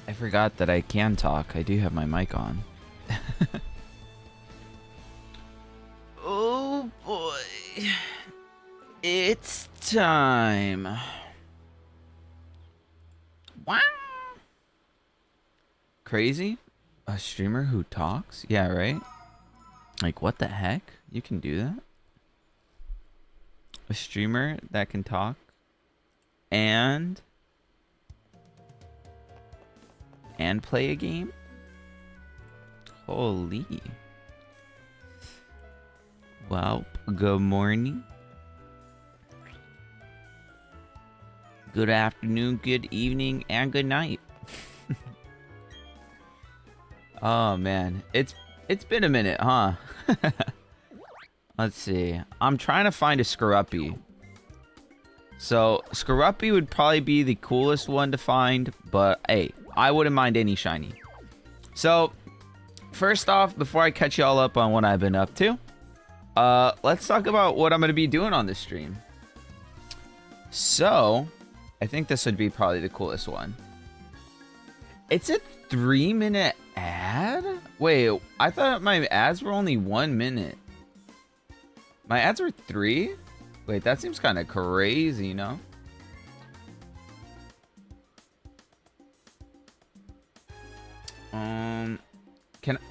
I forgot that I can talk. I do have my mic on. Oh boy. It's time. Wow. Crazy? A streamer who talks? Yeah, right? Like, what the heck? You can do that? A streamer that can talk and play a game? Holy. Well, good morning. Good afternoon, good evening, and good night. Oh man, it's been a minute, huh? Let's see. I'm trying to find a Scruppy. So, Scruppy would probably be the coolest one to find, but hey, I wouldn't mind any shiny. So, first off, before I catch y'all up on what I've been up to, let's talk about what I'm going to be doing on this stream. So, I think this would be probably the coolest one. It's a 3-minute ad? Wait, I thought my ads were only 1 minute. My ads were 3? Wait, that seems kind of crazy, no?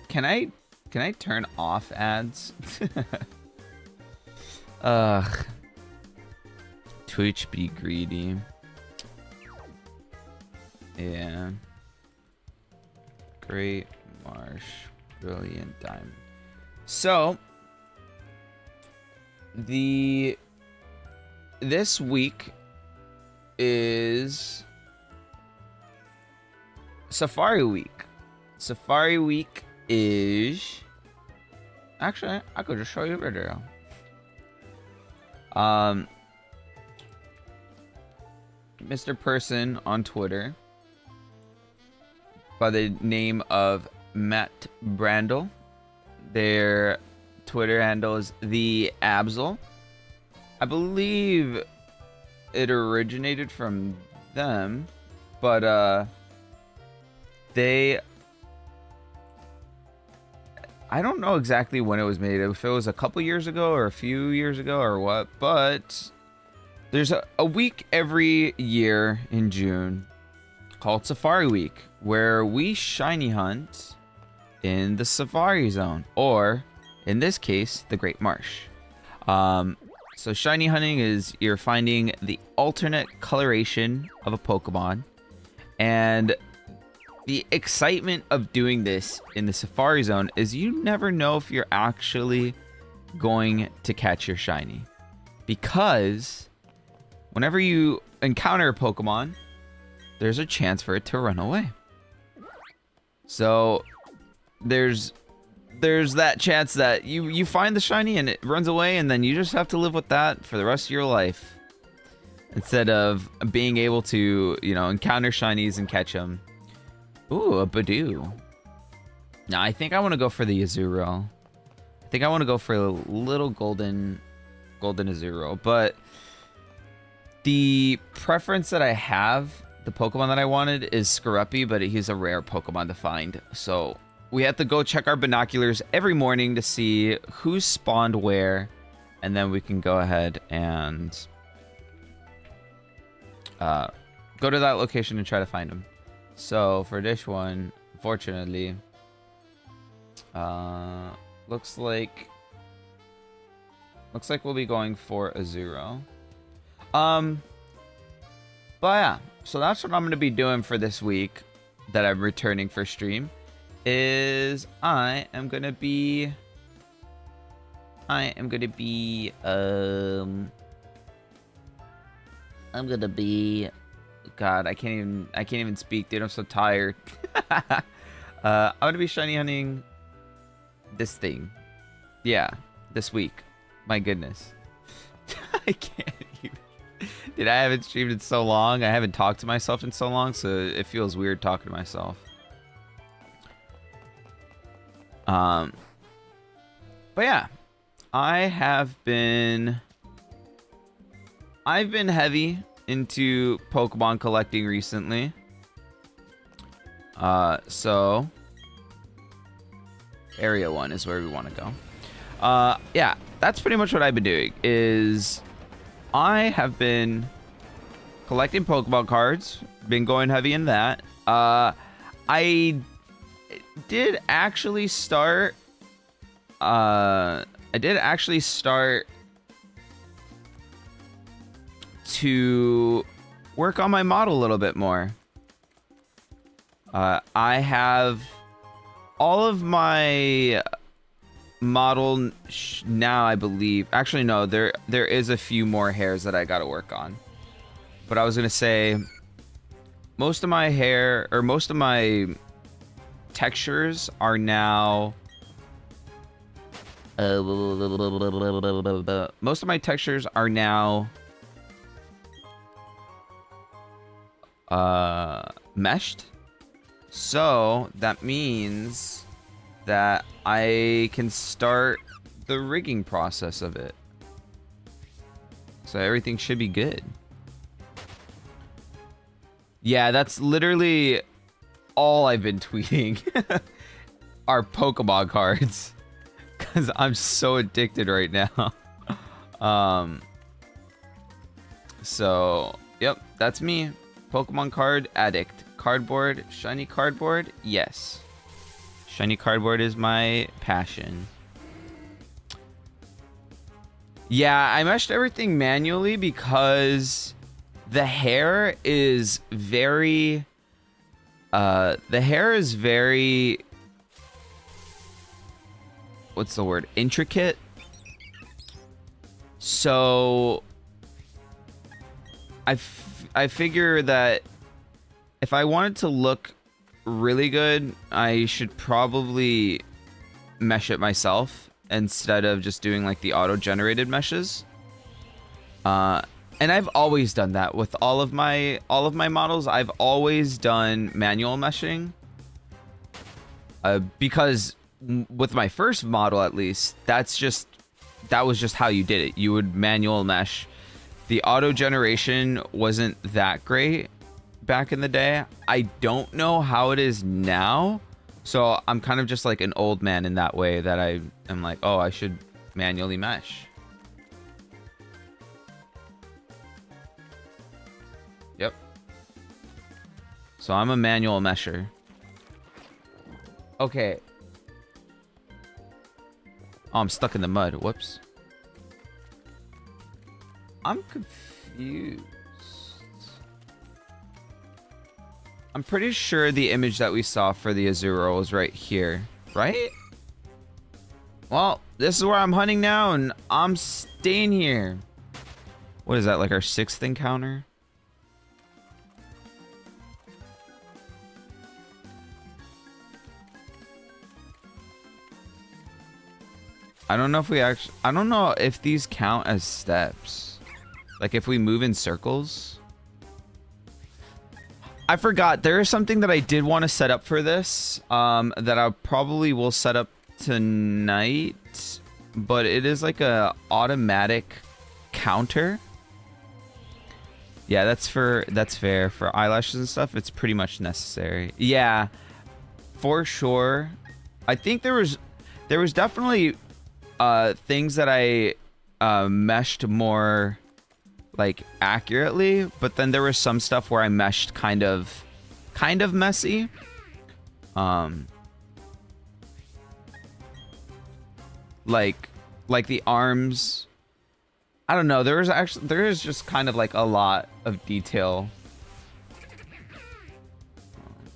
Can I turn off ads? Ugh. Twitch be greedy. Yeah. Great Marsh. Brilliant Diamond. So, this week is Safari Week. Safari Week is... Actually, I could just show you a video. Mr. Person on Twitter by the name of Matt Brandle. Their Twitter handle is the Absol. I believe it originated from them, but I don't know exactly when it was made, if it was a couple years ago or a few years ago or what, but there's a week every year in June called Safari Week, where we shiny hunt in the Safari Zone, or in this case, the Great Marsh. So shiny hunting is you're finding the alternate coloration of a Pokemon, and the excitement of doing this in the Safari Zone is you never know if you're actually going to catch your shiny, because whenever you encounter a Pokemon, there's a chance for it to run away. So there's that chance that you find the shiny and it runs away, and then you just have to live with that for the rest of your life, instead of being able to, you know, encounter shinies and catch them. Ooh, a Badoo. Now I think I want to go for the Azuro. I think I want to go for a little golden Azuro, but the preference that I have, the Pokemon that I wanted, is Scruppy, but he's a rare Pokemon to find. So we have to go check our binoculars every morning to see who's spawned where, and then we can go ahead and go to that location and try to find him. So for this one, unfortunately, looks like we'll be going for a 0. But yeah, so that's what I'm gonna be doing for this week that I'm returning for stream. Is I'm gonna be God, I can't even speak, dude. I'm so tired. I'm gonna be shiny hunting this thing. Yeah, this week. My goodness. I can't even. Dude, I haven't streamed in so long. I haven't talked to myself in so long, so it feels weird talking to myself. But yeah, I've been heavy into Pokemon collecting recently. So area 1 is where we want to go. Yeah, that's pretty much what I've been doing. Is I have been collecting Pokemon cards, been going heavy in that. I did actually start. To work on my model a little bit more. I have all of my model now, I believe. Actually, no, there is a few more hairs that I got to work on. But I was gonna say, most of my hair, or most of my textures are now. Most of my textures are now meshed. So that means that I can start the rigging process of it. So everything should be good. Yeah, that's literally all I've been tweeting are Pokemon cards. Because I'm so addicted right now. So, yep, that's me. Pokemon card addict. Cardboard, shiny cardboard, yes. Shiny cardboard is my passion. Yeah, I meshed everything manually because the hair is very... what's the word? Intricate. So I figure that if I wanted to look really good, I should probably mesh it myself instead of just doing like the auto-generated meshes. And I've always done that with all of my models. I've always done manual meshing. Because with my first model, at least, that was just how you did it. You would manual mesh. The auto generation wasn't that great back in the day. I don't know how it is now, so I'm kind of just like an old man in that way, that I am like, oh, I should manually mesh. Yep. So I'm a manual mesher. Okay. Oh, I'm stuck in the mud. Whoops. I'm confused. I'm pretty sure the image that we saw for the Azuro was right here, right? Well, this is where I'm hunting now, and I'm staying here. What is that, like our 6th encounter? I don't know if we actually... I don't know if these count as steps. Like if we move in circles. I forgot. There is something that I did want to set up for this. That I probably will set up tonight. But it is like a automatic counter. Yeah, that's fair. For eyelashes and stuff, it's pretty much necessary. Yeah, for sure. I think there was definitely things that I meshed more like accurately, but then there was some stuff where I meshed kind of messy. Like the arms. I don't know. There is just kind of like a lot of detail.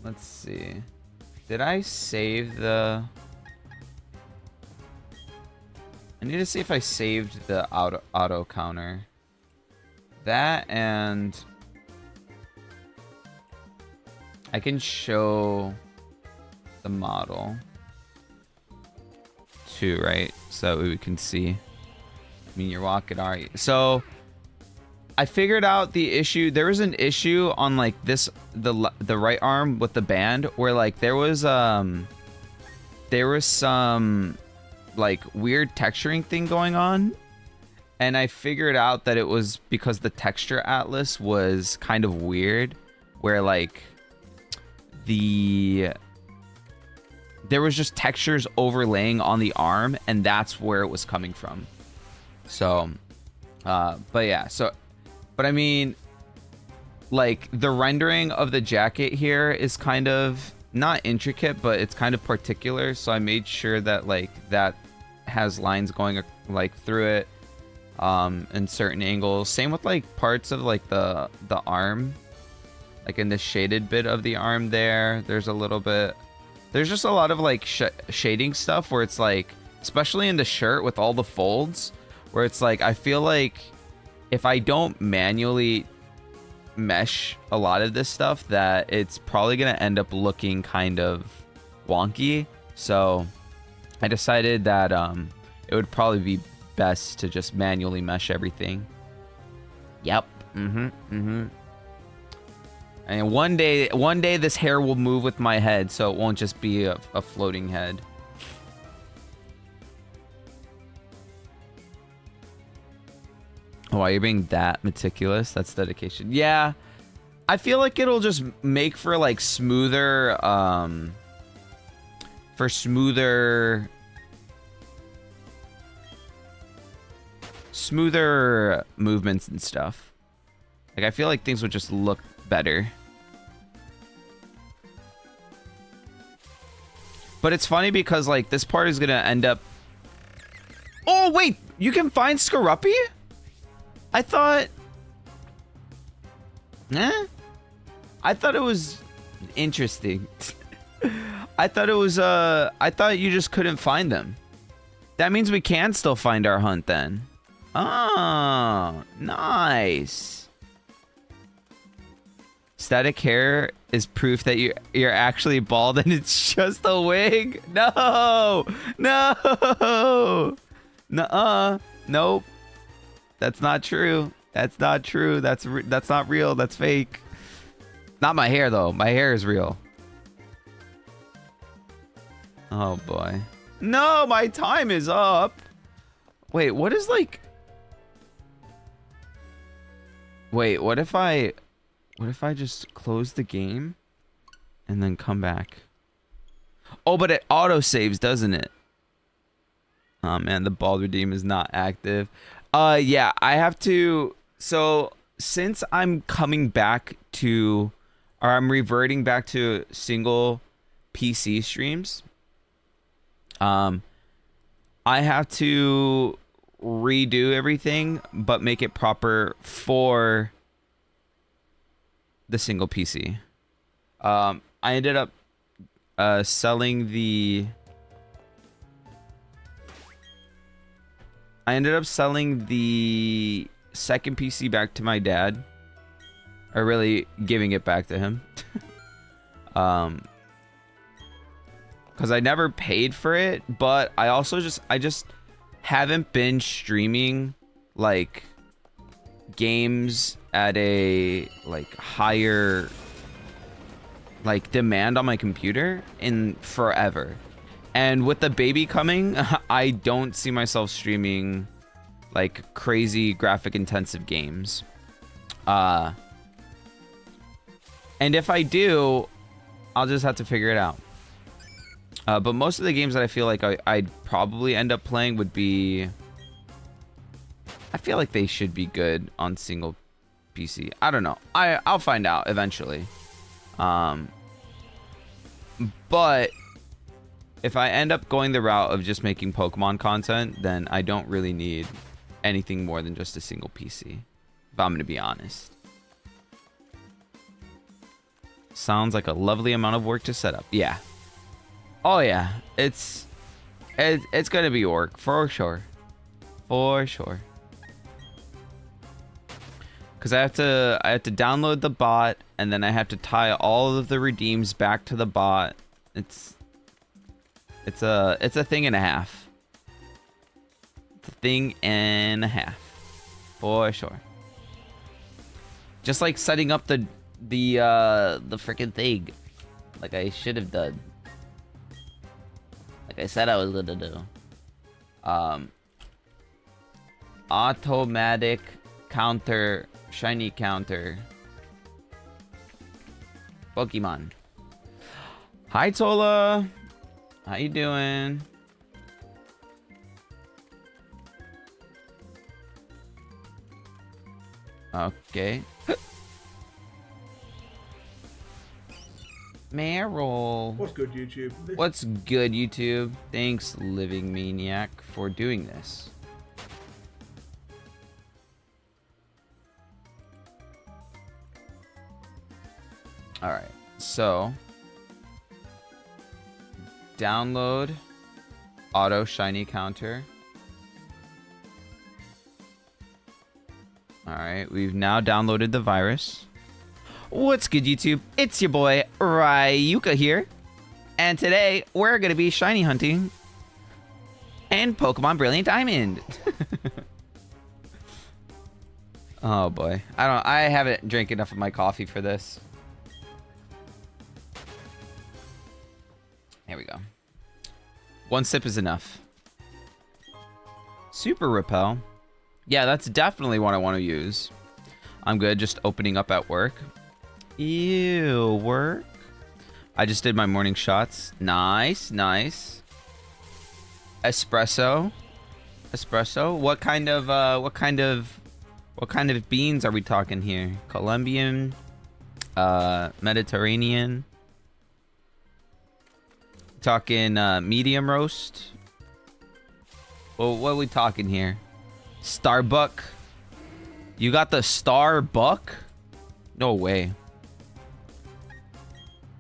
Let's see. Did I save the... I need to see if I saved the auto counter. That, and I can show the model too, right? So that we can see. I mean, you're walking, are you? So I figured out the issue. There was an issue on like this, the right arm with the band, where like there was some like weird texturing thing going on, and I figured out that it was because the texture atlas was kind of weird, where like there was just textures overlaying on the arm, and that's where it was coming from. So, but yeah, but I mean, like, the rendering of the jacket here is kind of not intricate, but it's kind of particular. So I made sure that, like, that has lines going, like, through it, in certain angles. Same with, like, parts of, like, the arm, like in the shaded bit of the arm there. There's a little bit. There's just a lot of, like, shading stuff where it's, like, especially in the shirt with all the folds, where it's, like, I feel like if I don't manually mesh a lot of this stuff, that it's probably going to end up looking kind of wonky. So I decided that it would probably be best to just manually mesh everything. Yep. And one day this hair will move with my head, so it won't just be a floating head. Oh, wow, you're being that meticulous? That's dedication. Yeah. I feel like it'll just make for, like, smoother, smoother movements and stuff. Like, I feel like things would just look better. But it's funny because, like, this part is gonna end up... Oh, wait! You can find Scaruppi? I thought... I thought it was interesting. I thought it was, I thought you just couldn't find them. That means we can still find our hunt then. Oh, nice. Static hair is proof that you're actually bald and it's just a wig. No, no, nuh-uh, nope. That's not true. That's not true. That's not real. That's fake. Not my hair though. My hair is real. Oh boy. No, my time is up. Wait, what is like? Wait, what if I just close the game and then come back? Oh, but it auto saves, doesn't it? Oh man, the bald redeem is not active. Yeah, I have to. So since I'm coming back to, or I'm reverting back to single PC streams, I have to redo everything, but make it proper for the single PC. I ended up selling the second PC back to my dad, or really giving it back to him. Because I never paid for it, but I just haven't been streaming like games at a like higher like demand on my computer in forever. And with the baby coming, I don't see myself streaming like crazy graphic intensive games. And if I do, I'll just have to figure it out. But most of the games that I feel like I'd probably end up playing would be... I feel like they should be good on single PC. I don't know. I'll find out eventually. But if I end up going the route of just making Pokemon content, then I don't really need anything more than just a single PC, if I'm going to be honest. Sounds like a lovely amount of work to set up. Yeah. Oh yeah, it's gonna be work for sure, for sure. Cause I have to download the bot, and then I have to tie all of the redeems back to the bot. It's a thing and a half. It's a thing and a half, for sure. Just like setting up the freaking thing, like I should have done. Like I said I was gonna do. Automatic counter, shiny counter. Pokemon. Hi, Tola. How you doing? Okay. Meryl. What's good, YouTube? What's good, YouTube? Thanks, Living Maniac, for doing this. Alright, so download auto shiny counter. Alright, we've now downloaded the virus. What's good, YouTube? It's your boy Ryuka here, and today we're gonna be shiny hunting and Pokemon Brilliant Diamond. Oh boy, I haven't drank enough of my coffee for this. There we go. One sip is enough. Super Repel. Yeah, that's definitely what I want to use. I'm good just opening up at work. Ew, work. I just did my morning shots. Nice, nice. Espresso. Espresso. What kind of beans are we talking here? Colombian, Mediterranean. Talking medium roast. Well, what are we talking here? Starbuck. You got the Starbuck? No way.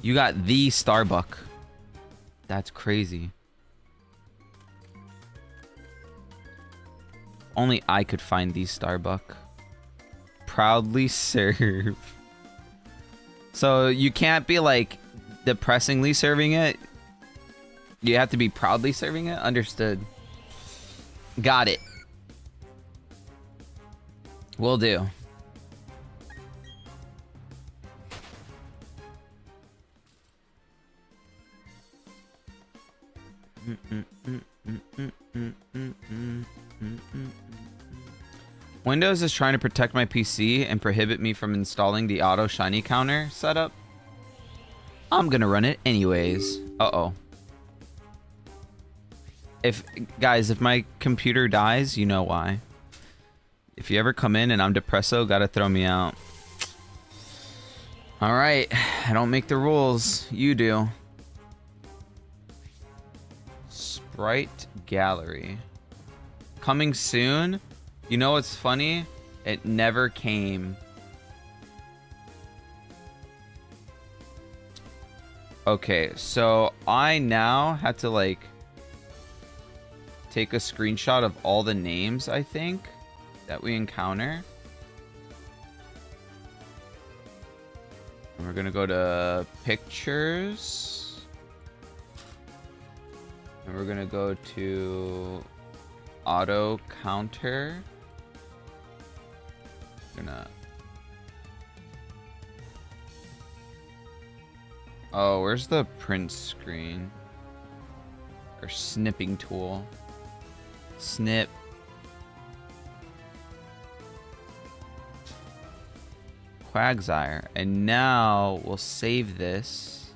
You got the Starbuck. That's crazy. Only I could find the Starbuck. Proudly serve. So you can't be like depressingly serving it. You have to be proudly serving it? Understood. Got it. Will do. Windows is trying to protect my PC and prohibit me from installing the auto shiny counter setup. I'm gonna run it anyways. Uh-oh. If my computer dies, you know why. If you ever come in and I'm depresso, gotta throw me out. Alright, I don't make the rules. You do. Sprite Gallery. Coming soon? You know what's funny? It never came. Okay, so I now have to like take a screenshot of all the names, I think, that we encounter. And we're gonna go to pictures. And we're gonna go to auto counter. Oh, where's the print screen? Or snipping tool? Snip. Quagsire. And now we'll save this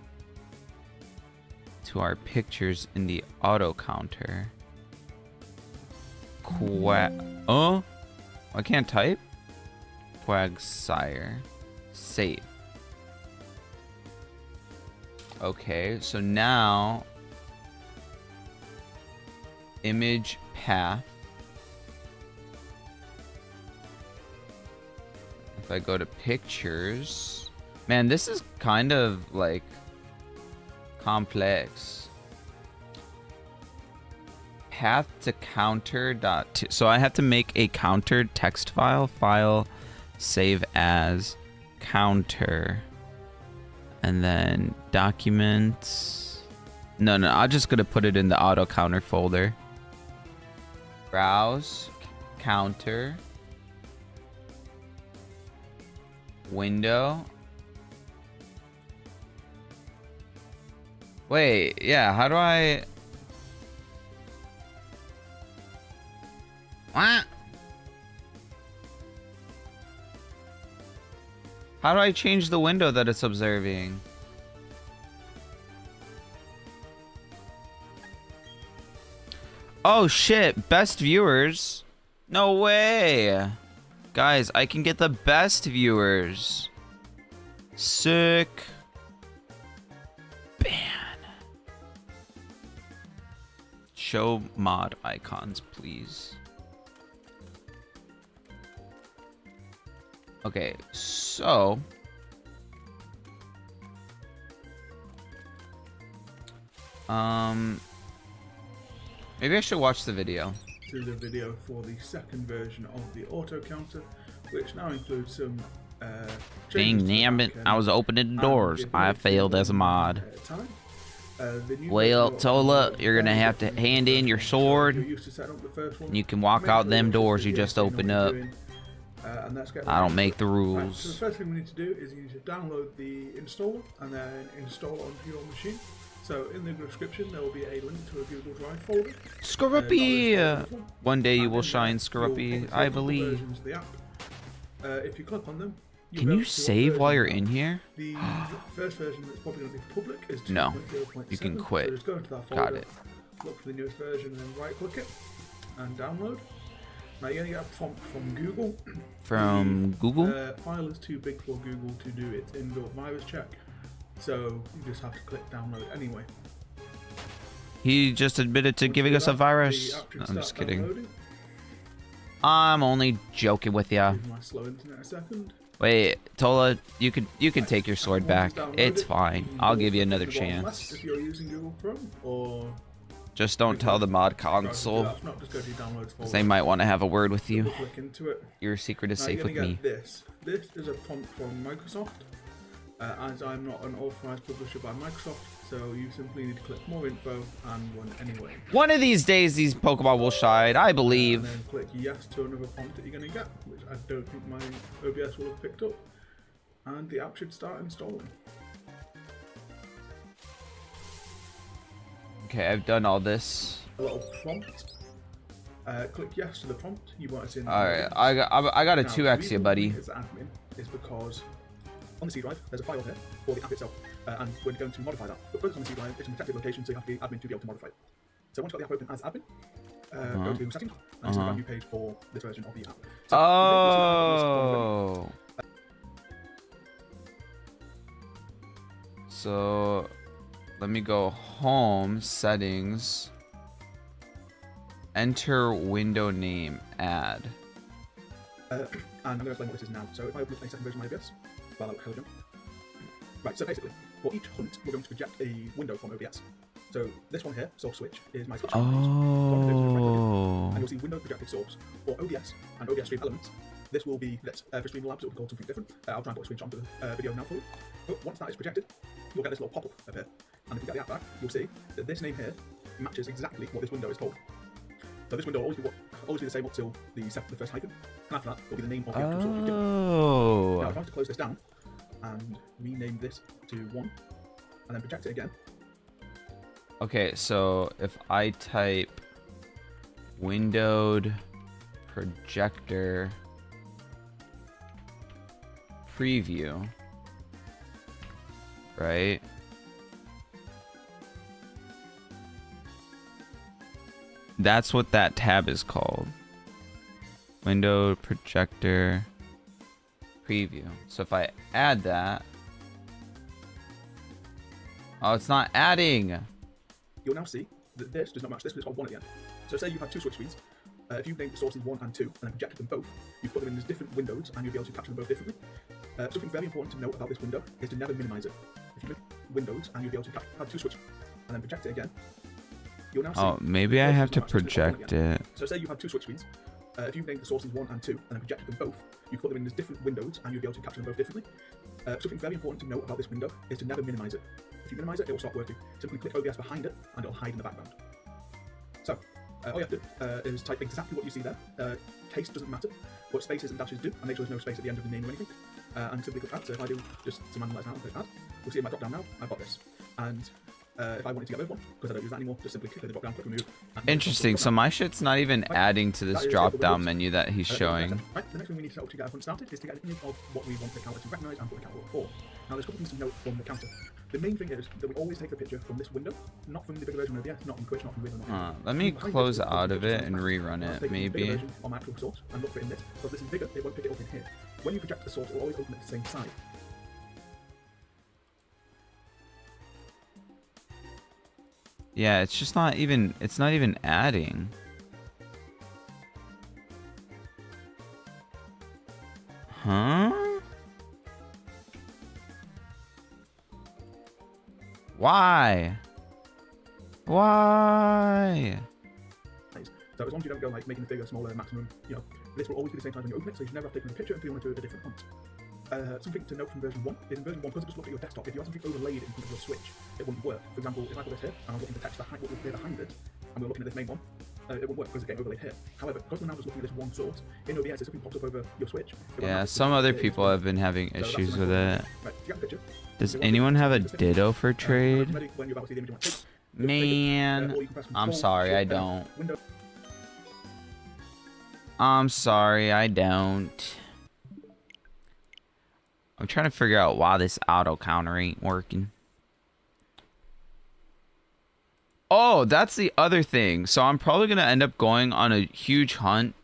to our pictures in the auto counter. Oh? I can't type? Quagsire. Save. Okay, so now image path. If I go to pictures, man, this is kind of like complex. Path to counter dot. So I have to make a counter text file save as counter, and then documents. No, I'm just gonna put it in the auto counter folder. Browse, counter, window. Wait, yeah, how do I... What? How do I change the window that it's observing? Oh shit, best viewers. No way. Guys, I can get the best viewers. Sick. Ban. Show mod icons, please. Okay, so maybe I should watch the video. To the video for the second version of the auto counter, which now includes some Dang damn it, I was opening the doors. I failed as a mod. Well, Tola, you're gonna have to hand in your sword. And you can walk out them doors you just opened up. I don't make the rules. So the first thing we need to do is you need to download the installer and then install it onto your machine. So in the description there will be a link to a Google Drive folder. Scruppy! One day you will shine, Scruppy, I believe. If you click on them, can you save while you're in here? The first version that's probably going to be public is 2.0.7. No, you can quit. So just go into that folder, got it. Look for the newest version and then right click it and download. Now you're going to get a prompt from Google. From Google? File is too big for Google to do its inbuilt virus check. So you just have to click download anyway. He just admitted to giving us a virus. I'm just kidding. I'm only joking with ya. My slow internet a second. Wait, Tola, you can take your sword back. It's fine. I'll give you another chance. If you're using Google Chrome or just don't tell the mod console, because they might want to have a word with you. Click into it. Your secret is safe with me. This is a prompt from Microsoft. As I'm not an authorized publisher by Microsoft, so you simply need to click more info and run anyway. One of these days, these Pokemon will shine, I believe. And then click yes to another prompt that you're going to get, which I don't think my OBS will have picked up. And the app should start installing. Okay, I've done all this. A little prompt. Click yes to the prompt you want to see. Alright, I got a 2x here, buddy. As admin is because on the C drive, there's a file here for the app itself, and we're going to modify that. But because on the C drive, it's in a protected location, so you have to be admin to be able to modify it. So once you've got the app open as admin, go to settings, and it's a brand new page for this version of the app. So oh. So let me go home, settings, enter window name, add. And I'm going to explain what this is now. So if I open up a second version of my OBS, well, that will right, so basically, for each hunt, we're going to project a window from OBS. So this one here, source switch, is my switch. Oh. And you'll see window projected source for OBS and OBS stream elements. This will be this. For Stream Labs, it will be called something different. I'll try and put a screenshot onto the video now for you. But once that is projected, you'll get this little pop-up up here. And if you get the app back, you'll see that this name here matches exactly what this window is called. So this window will always be the same up till the first hyphen. And after that, will be the name of the actual source you've given. Now, if I was to close this down and rename this to 1, and then project it again. Okay, so if I type windowed projector preview, right? That's what that tab is called. Window projector preview. So if I add that, oh, it's not adding. You'll now see that this does not match this, but it's got 1 at the end. So say you have 2 switch screens. If you named the sources 1 and 2 and then projected them both, you put them in as different windows and you'll be able to capture them both differently. Something very important to note about this window is to never minimize it. If you make windows and you'll be able to have 2 switches and then project it again, you'll now see. Oh, maybe I have to project it. So say you have 2 switch screens. If you named the sources 1 and 2 and then projected them both, you put them in as different windows and you'll be able to capture them both differently. Something very important to note about this window is to never minimize it. If you minimize it, it will stop working. Simply click OBS behind it and it'll hide in the background. So, all you have to do is type exactly what you see there. Case doesn't matter, but spaces and dashes do, and make sure there's no space at the end of the name or anything. And simply click add. So if I do, just to manualize now, click add, you'll see in my drop down now, I've got this. And if I wanted to get rid of one, because I don't use that anymore, just simply click the drop down, click remove. Interesting. So my shit's not even adding to this drop down menu that he's showing. Right, the next thing we need to set up to get our hunt started is to get an image of what we want the counter to recognise and put the counter up for. Now there's a couple things to note from the counter. The main thing is that we always take the picture from this window, not from the bigger version of OBS, not from Twitch, not from Real, Let me close out of it and rerun it, maybe. On my actual source and look for it in this, because this is bigger, it won't pick it up in here. When you project the source, it will always open at the same side. Yeah, it's just not even, it's not even adding. Huh? Why? Why? So as long as you don't go like making it bigger, smaller, maximum, you know, this will always be the same size when you open it, so you should never have taken a picture until you want to do a different hunt. Something to note from version 1 is in version 1, because it just looked at your desktop, if you had something overlaid in front of your switch, it wouldn't work. For example, if I put this here, and I was looking for text behind what was there behind it, and we were looking at this main one, it won't work because it's getting overlaid here. However, because we're now just looking at this one source, in OBS, if something pops up over your switch... Yeah, some other people have been having issues with it. Right, you get the picture. Does anyone have a ditto for trade? When you're about to see the image you want to take, Man, I'm sorry, I don't. I'm sorry, I don't. I'm trying to figure out why this auto counter ain't working. Oh, that's the other thing. So I'm probably going to end up going on a huge hunt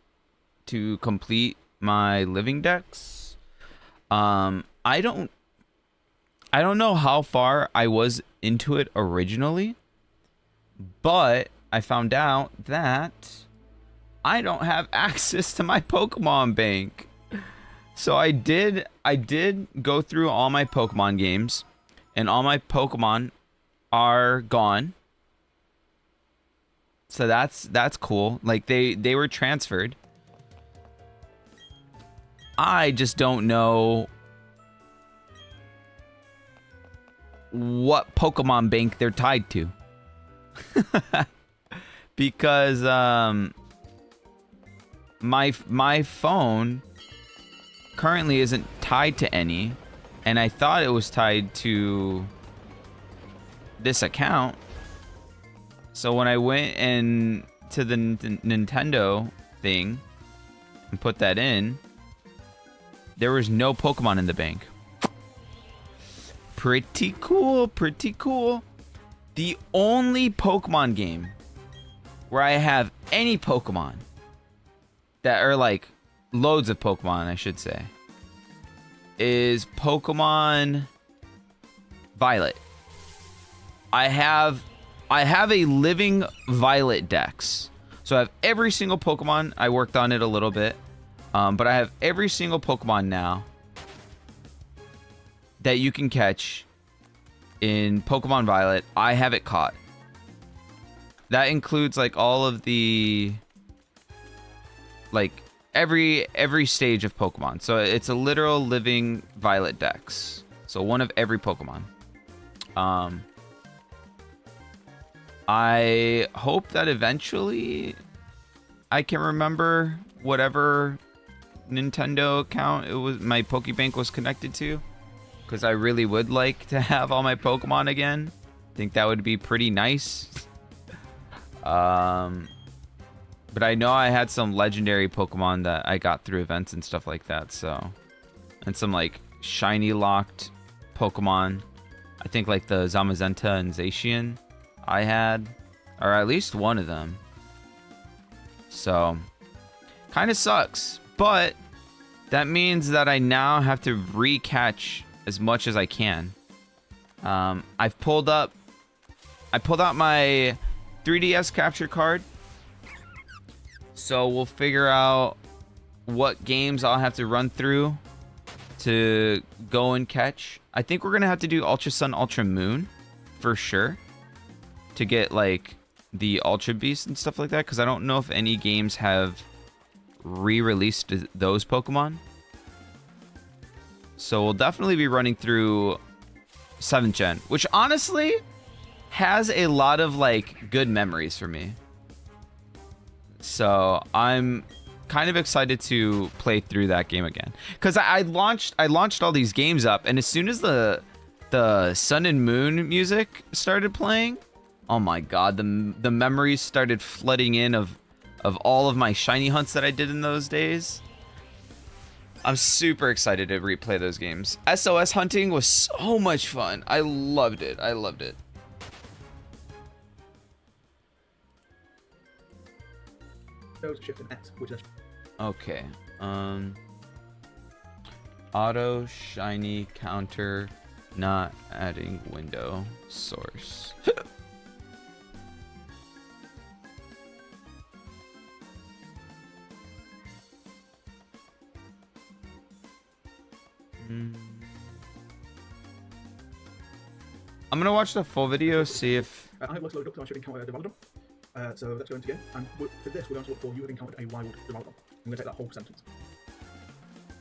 to complete my living decks. I don't know how far I was into it originally, but I found out that I don't have access to my Pokemon bank. So I did go through all my Pokemon games, and all my Pokemon are gone. So that's cool. Like they were transferred. I just don't know what Pokemon bank they're tied to. Because my phone currently isn't tied to any, and I thought it was tied to this account. So when I went in to the Nintendo thing and put that in, there was no Pokemon in the bank. Pretty cool, pretty cool. The only Pokemon game where I have any Pokemon that are like loads of Pokemon, I should say, is Pokemon Violet. I have a living Violet Dex. So I have every single Pokemon. I worked on it a little bit. But I have every single Pokemon now that you can catch in Pokemon Violet. I have it caught. That includes like all of the, like every stage of Pokemon. So it's a literal living Violet Dex. So one of every Pokemon. I hope that eventually I can remember whatever Nintendo account it was my Pokebank was connected to, because I really would like to have all my Pokemon again. I think that would be pretty nice. But I know I had some legendary Pokemon that I got through events and stuff like that, so, and some like shiny locked Pokemon. I think like the Zamazenta and Zacian I had, or at least one of them. So kind of sucks, but that means that I now have to recatch as much as I can. I pulled out my 3DS capture card, so we'll figure out what games I'll have to run through to go and catch. I think we're gonna have to do Ultra Sun, Ultra Moon for sure to get like the Ultra Beast and stuff like that, because I don't know if any games have re-released those Pokemon. So we'll definitely be running through 7th gen, which honestly has a lot of like good memories for me. So I'm kind of excited to play through that game again, because I launched all these games up, and as soon as the the Sun and Moon music started playing, oh my god, the memories started flooding in of all of my shiny hunts that I did in those days. I'm super excited to replay those games. SOS hunting was so much fun. I loved it. I loved it. Those shift and X, which is Okay. Auto shiny counter not adding window source. I'm gonna watch the full video, see if... I have loaded up, so I should encounter a Development. So let's go into game, and for this, we're going to look for you have encountered a wild Development. I'm going to take that whole sentence.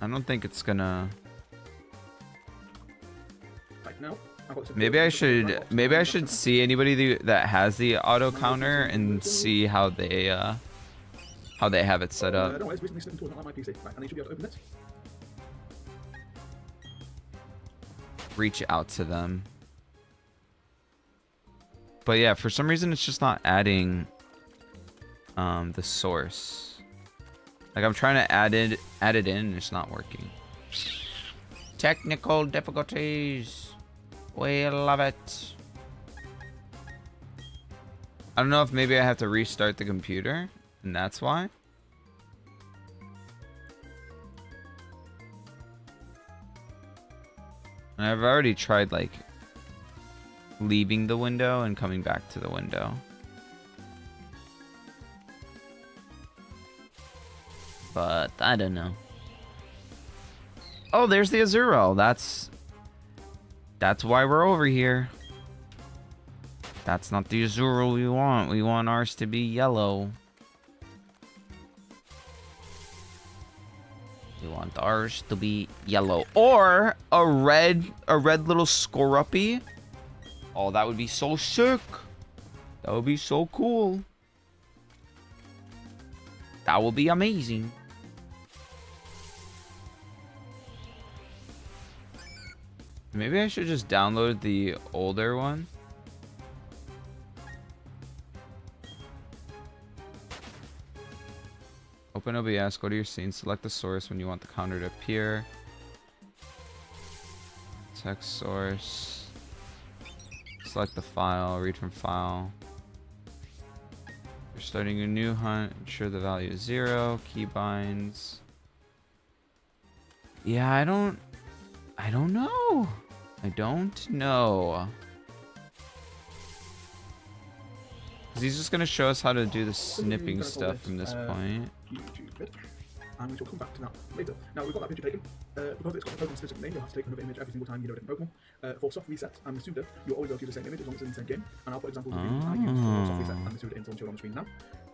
I don't think it's gonna... Right, now, Maybe I should see anybody that has the auto counter and see how they have it set up. No, it's recently slipped into not like my PC. Right, and you should be able to open this. Reach out to them. But yeah, for some reason it's just not adding the source. Like I'm trying to add it in and it's not working. Technical difficulties. We love it. I don't know if maybe I have to restart the computer and that's why. And I've already tried like leaving the window and coming back to the window. But I don't know. Oh, there's the Azuro. That's why we're over here. That's not the Azuro we want. We want ours to be yellow. We want ours to be yellow. Or a red little Scoruppy. Oh, that would be so sick. That would be so cool. That would be amazing. Maybe I should just download the older one. Open OBS, go to your scene, select the source when you want the counter to appear. Text source. Select the file, read from file. You're starting a new hunt, ensure the value is 0, keybinds. Yeah, I don't know. I don't know. Cause he's just gonna show us how to do the snipping stuff from this point. VTuber, and we shall come back to that later. Now we've got that picture taken. Because it's got a Pokemon specific name, you'll have to take another image every single time you know a different Pokemon. For soft reset and the Suda, you'll always be able to use the same image as long as it's in the same game. And I'll put examples of the I use for soft reset and the Suda into on the screen now.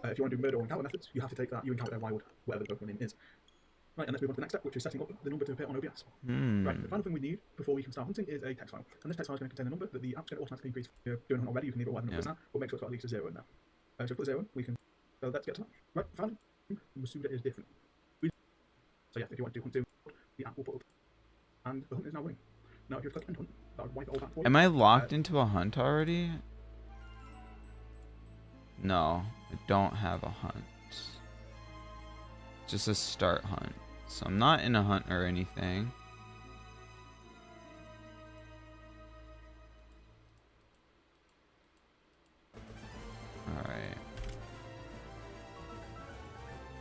If you want to do murder or encounter methods, you have to take that you encounter a wild, whatever the Pokemon name is. Right, and let's move on to the next step, which is setting up the number to appear on OBS. Right, the final thing we need before we can start hunting is a text file. And this text file is going to contain a number that the app's going to automatically increase. If you're doing a hunt already, you can leave it whatever number is now, but make sure it's got at least a 0 in there. So put a 0 in, we can... let's get to that. Right, finally, Masuda is different. So yeah, if you want to hunt 2, the app will put up. And the hunt is now running. Now if you click end hunt, that would wipe all that for you. Am I locked into a hunt already? No, I don't have a hunt. Just a start hunt. So I'm not in a hunt or anything. Alright.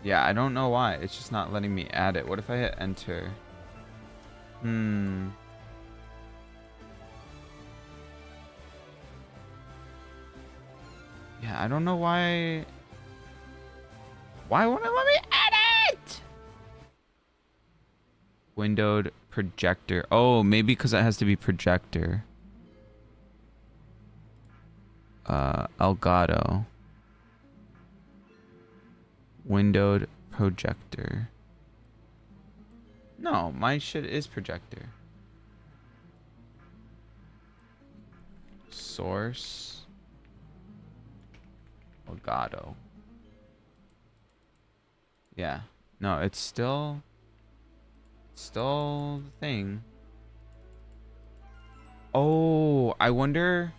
Yeah, I don't know why. It's just not letting me add it. What if I hit enter? Yeah, I don't know why. Why won't it let me add it? Windowed projector. Oh, maybe because it has to be projector. Elgato. Windowed projector. No, my shit is projector. Source. Elgato. Yeah. No, it's still the thing. Oh, I wonder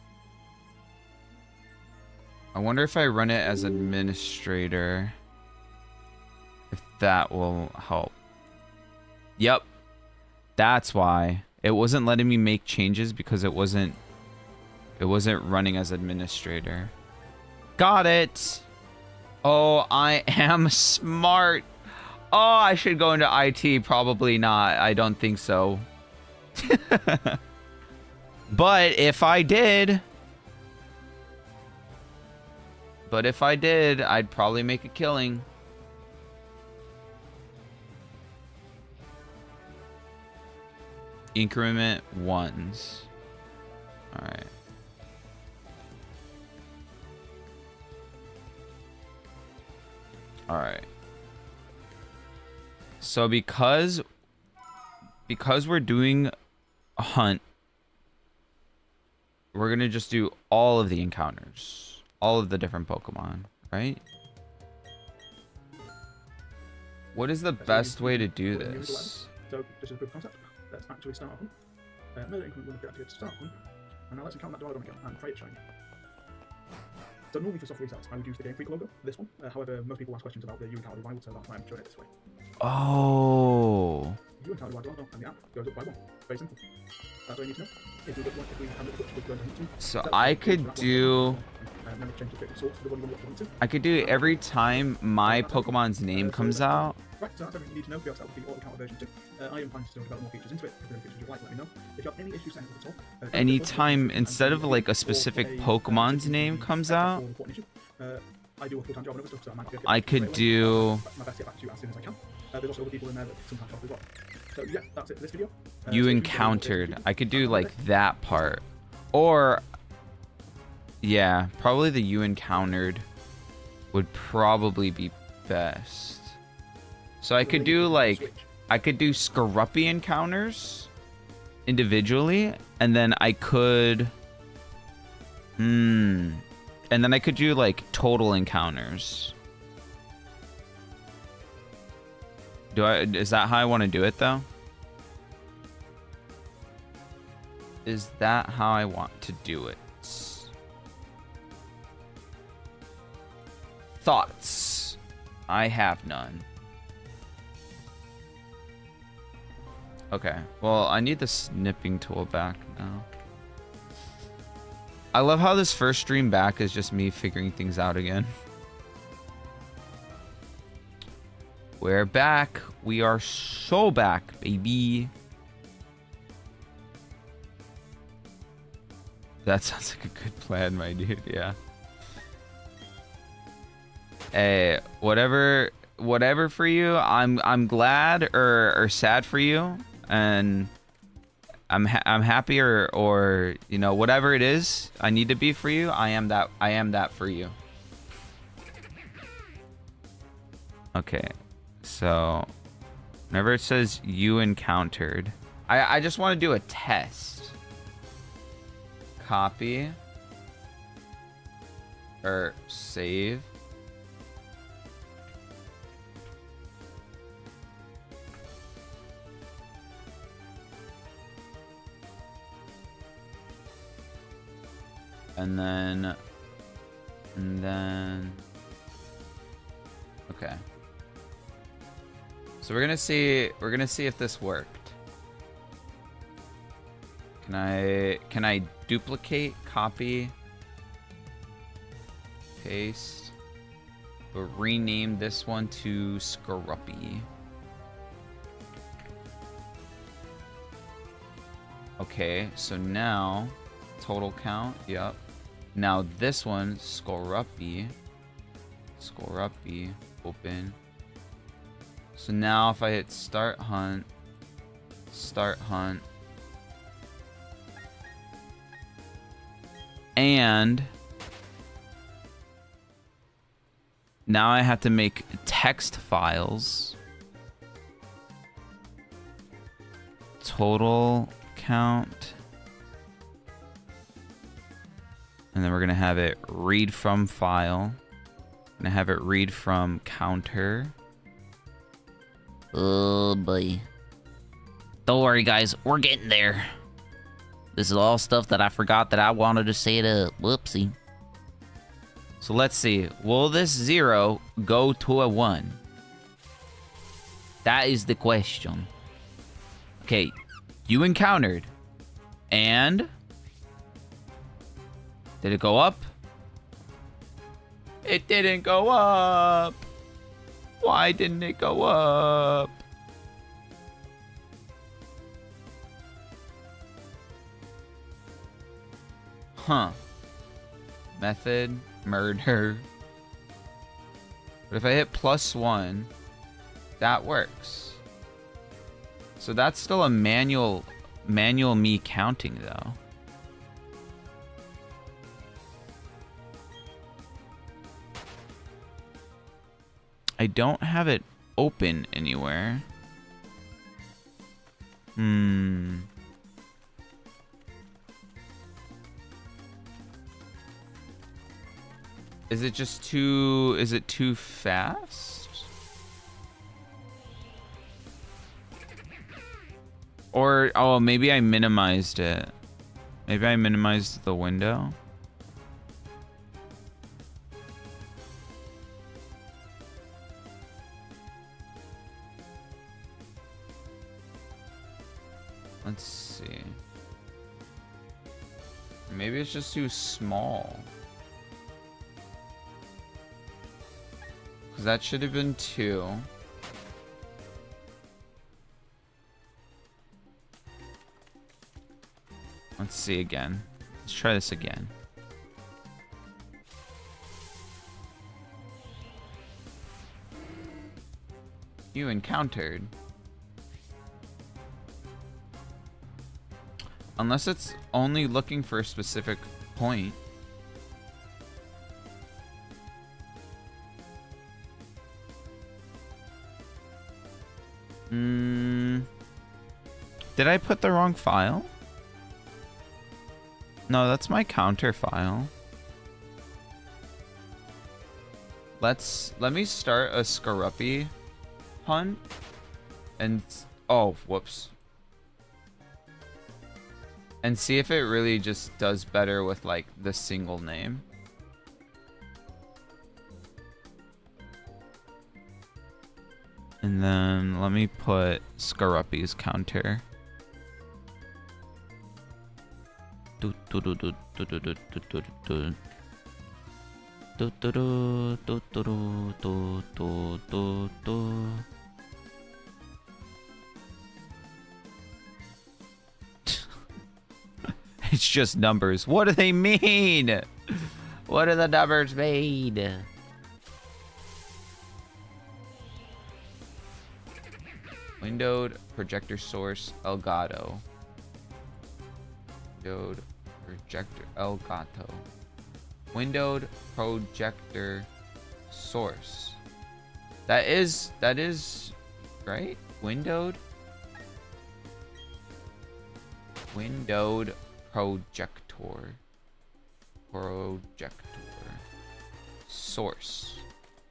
if I run it as administrator, if that will help. Yep. That's why. It wasn't letting me make changes because it wasn't running as administrator. Got it. Oh, I am smart. Oh, I should go into IT. Probably not. I don't think so. But if I did, I'd probably make a killing. Increment ones. All right. All right. So because we're doing a hunt, we're gonna just do all of the encounters, all of the different Pokemon, right? What is the best way to do this? So this is a proof of concept. Let's actually start off. Murder increment will be activated to start off. And now let's encounter that Dialgon again and try it shiny. So normally for soft resets, I would use the Game Freak logo, this one. However, most people ask questions about the U-Encounter Wild, so that's why I'm showing it this way. Oh. U-Encounter Wild Dialgon, and the app goes up by 1. Very simple. That's all you need to know. If we handle the butcher, we're going to so I could do... I could do every time my Pokemon's name comes out. Right, so that's everything you need to know. We also have the auto counter version 2. I am planning to still develop more features into it. If there are any features you'd like, let me know. If you have any issues setting up at all, anytime instead of like a specific Pokemon's name comes out, I do a full-time job and other stuff, so I might be I could do my best to get back to you as soon as I can. There's also other people in there that sometimes help as well. So yeah, that's it for this video. You encountered. I could do like that part, or yeah, probably the you encountered would probably be best. So I could do like, I could do Skorupi encounters individually, and then I could, and then I could do like total encounters. Is that how I want to do it though? Is that how I want to do it? Thoughts? I have none. Okay, well, I need the snipping tool back now. I love how this first stream back is just me figuring things out again. We're back. We are so back, baby. That sounds like a good plan, my dude. Yeah. Hey, whatever for you. I'm glad or sad for you, and I'm happy or you know, whatever it is I need to be for you. I am that for you. Okay. So, whenever it says you encountered, I just want to do a test. Copy. Or save. And then, okay. So we're gonna see if this worked. Can I duplicate, copy, paste, but rename this one to Skorupi. Okay, so now total count, yep. Now this one, Skorupi, open. So now if I hit start hunt, and now I have to make text files. Total count. And then we're gonna have it read from file. Gonna have it read from counter. Oh boy. Don't worry guys, we're getting there. This is all stuff that I forgot that I wanted to set up. Whoopsie. So let's see. Will this 0 go to a 1? That is the question. Okay, you encountered. And? Did it go up? It didn't go up. Why didn't it go up? Huh. Method, murder. But if I hit +1, that works. So that's still a manual me counting though. I don't have it open anywhere. Is it just too... Is it too fast? Or... Oh, maybe I minimized it. Maybe I minimized the window. Let's see. Maybe it's just too small. Because that should have been 2. Let's see again. Let's try this again. You encountered. Unless it's only looking for a specific point. Did I put the wrong file? No, that's my counter file. Let me start a Scaruppy hunt and oh, whoops. And see if it really just does better with like the single name. And then let me put Scaruppy's counter. It's just numbers. What do they mean? What do the numbers mean? Windowed projector source Elgato. Windowed projector Elgato. Windowed projector source. That is right? Windowed projector source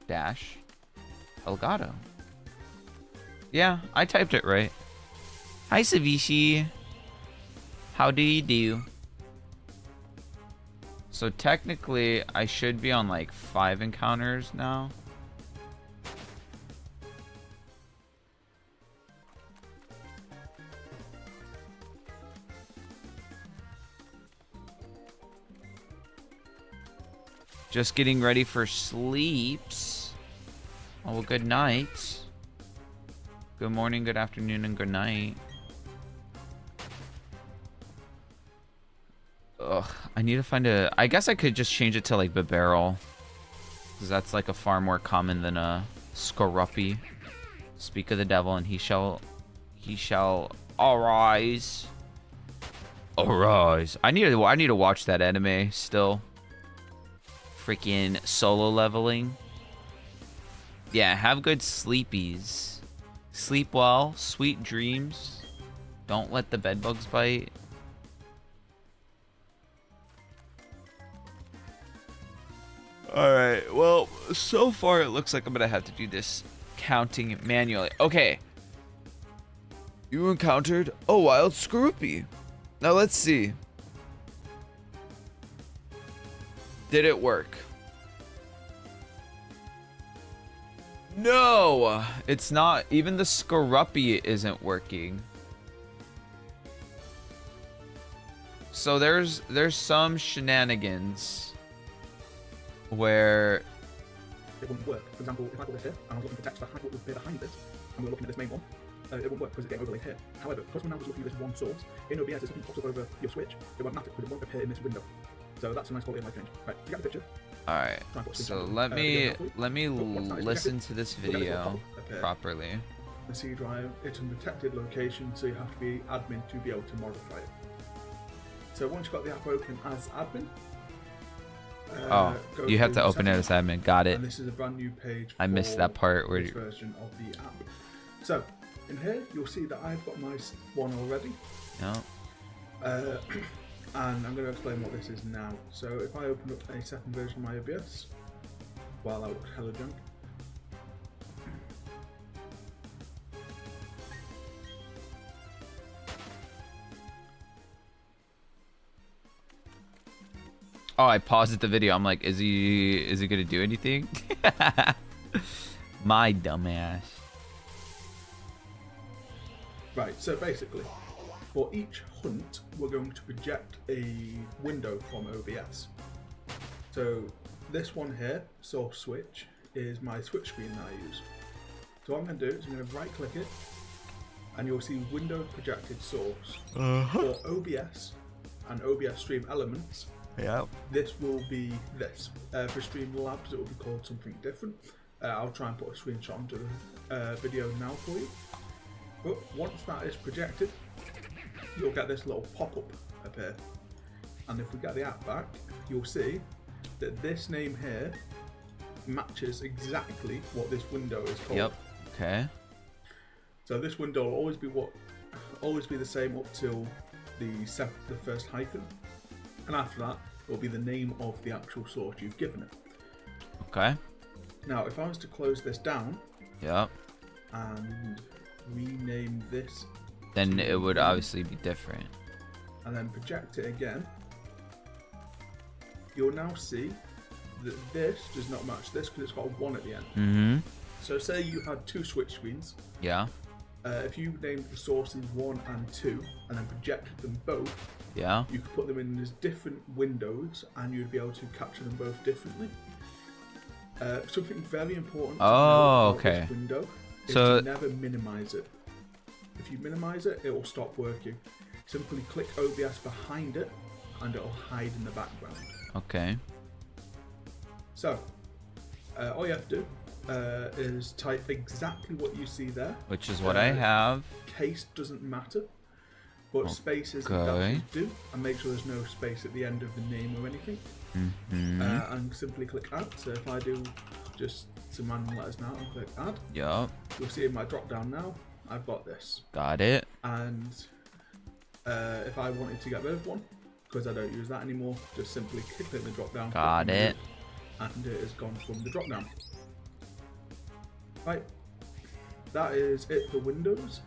dash Elgato. Yeah, I typed it right. Hi Savishi. How do you do? So technically I should be on like 5 encounters now. Just getting ready for sleeps. Oh, well, good night. Good morning, good afternoon, and good night. Ugh, I need to find a... I guess I could just change it to, like, Bibarrel. Because that's, like, a far more common than a Scaruppy. Speak of the devil, and he shall arise. Arise. I need to watch that anime still. Freaking solo leveling. Yeah, have good sleepies. Sleep well, sweet dreams. Don't let the bedbugs bite. Alright, well, so far it looks like I'm gonna have to do this counting manually. Okay. You encountered a wild Scaruppy. Now let's see. Did it work? No, it's not. Even the Scoruppi isn't working. So there's some shenanigans where it wouldn't work. For example, if I put this here and I was looking for text behind what would appear behind this, and we were looking at this main one, it wouldn't work because it's getting overlaid here. However, because we're now just looking at this one source, in OBS, if something pops up over your switch, it won't matter because it won't appear in this window. So that's a nice quality of life change. Right, you got the picture. all right. So let me listen to this video properly. The C drive, it's in a protected location, so you have to be admin to be able to modify it. So once you've got the app open as admin, you have to open it as admin. Got it. And this is a brand new page. I missed that part where this version of the app. So in here, you'll see that I've got my one already. No. And I'm going to explain what this is now. So if I open up a second version of my OBS, wow, that looks hella junk. Oh, I paused the video. I'm like, is he gonna do anything? My dumbass. Right, so basically, for each hunt, we're going to project a window from OBS. So this one here, source switch, is my switch screen that I use. So what I'm going to do is I'm going to right click it, and you'll see window projected source. For OBS and OBS stream elements, this will be this. For Streamlabs, it will be called something different. I'll try and put a screenshot onto the video now for you. But once that is projected, you'll get this little pop-up appear. And if we get the app back, you'll see that this name here matches exactly what this window is called. Yep. Okay. So this window will always be the same up till the first hyphen, and after that it will be the name of the actual source you've given it. Okay. Now, if I was to close this down, yep, and rename this, then it would obviously be different. And then project it again, you'll now see that this does not match this because it's got a 1 at the end. Mm-hmm. So say you had two switch screens. Yeah. If you named the sources 1 and 2 and then projected them both, yeah, you could put them in as different windows and you'd be able to capture them both differently. Something very important to know about this window is to never minimize it. If you minimize it, it will stop working. Simply click OBS behind it and it will hide in the background. Okay. So, all you have to do is type exactly what you see there. Which is what I have. Case doesn't matter, but spaces definitely do, and make sure there's no space at the end of the name or anything. Mm-hmm. And simply click add. So if I do just some random letters now and click add, yep, you'll see in my drop down now I've got this. Got it. And if I wanted to get rid of one, because I don't use that anymore, just simply click the drop down. Got it. And it is gone from the drop down. Right, that is it for Windows.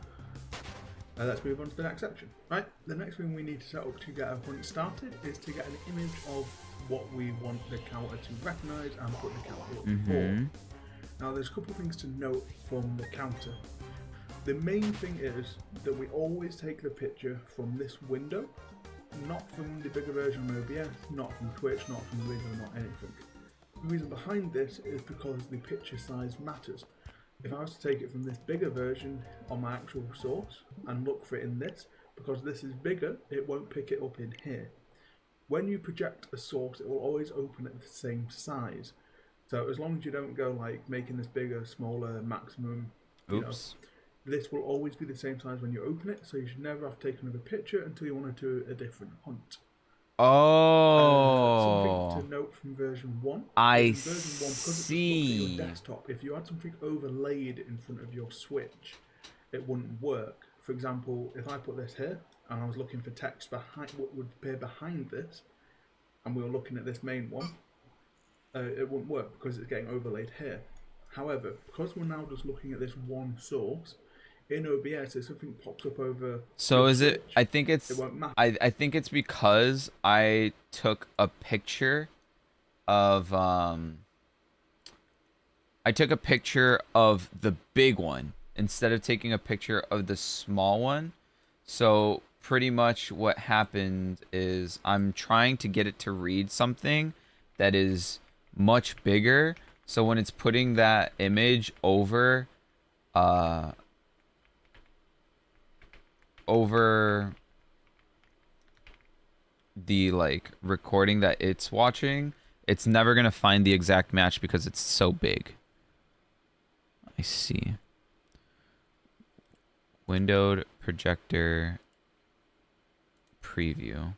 Let's move on to the next section. Right, the next thing we need to set up to get our hunt started is to get an image of what we want the counter to recognize and put the counter up for. Now there's a couple of things to note from the counter. The main thing is that we always take the picture from this window, not from the bigger version of OBS, not from Twitch, not from the video, not anything. The reason behind this is because the picture size matters. If I was to take it from this bigger version on my actual source and look for it in this, because this is bigger, it won't pick it up in here. When you project a source, it will always open at the same size. So as long as you don't go like making this bigger, smaller, maximum, oops, this will always be the same size when you open it. So you should never have to take another picture until you want to do a different hunt. Oh, something to note from version 1. I version 1, see. At your desktop, if you had something overlaid in front of your switch, it wouldn't work. For example, if I put this here and I was looking for text behind what would appear behind this, and we were looking at this main one, it wouldn't work because it's getting overlaid here. However, because we're now just looking at this one source, in OBS, if something pops up over. So your is it? Switch, I think it's. it won't matter. I think it's because I took a picture of I took a picture of the big one instead of taking a picture of the small one. So pretty much what happened is I'm trying to get it to read something that is much bigger. So when it's putting that image over over the like recording that it's watching, it's never gonna find the exact match because it's so big. I see. Windowed projector preview.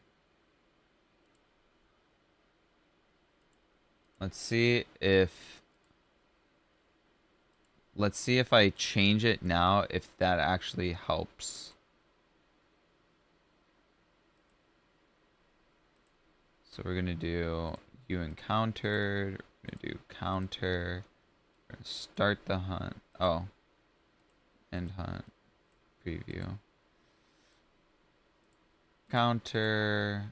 Let's see if I change it now, if that actually helps. So we're gonna do you encountered, we're gonna do counter, we're gonna start the hunt. Oh. End hunt. Preview. Counter,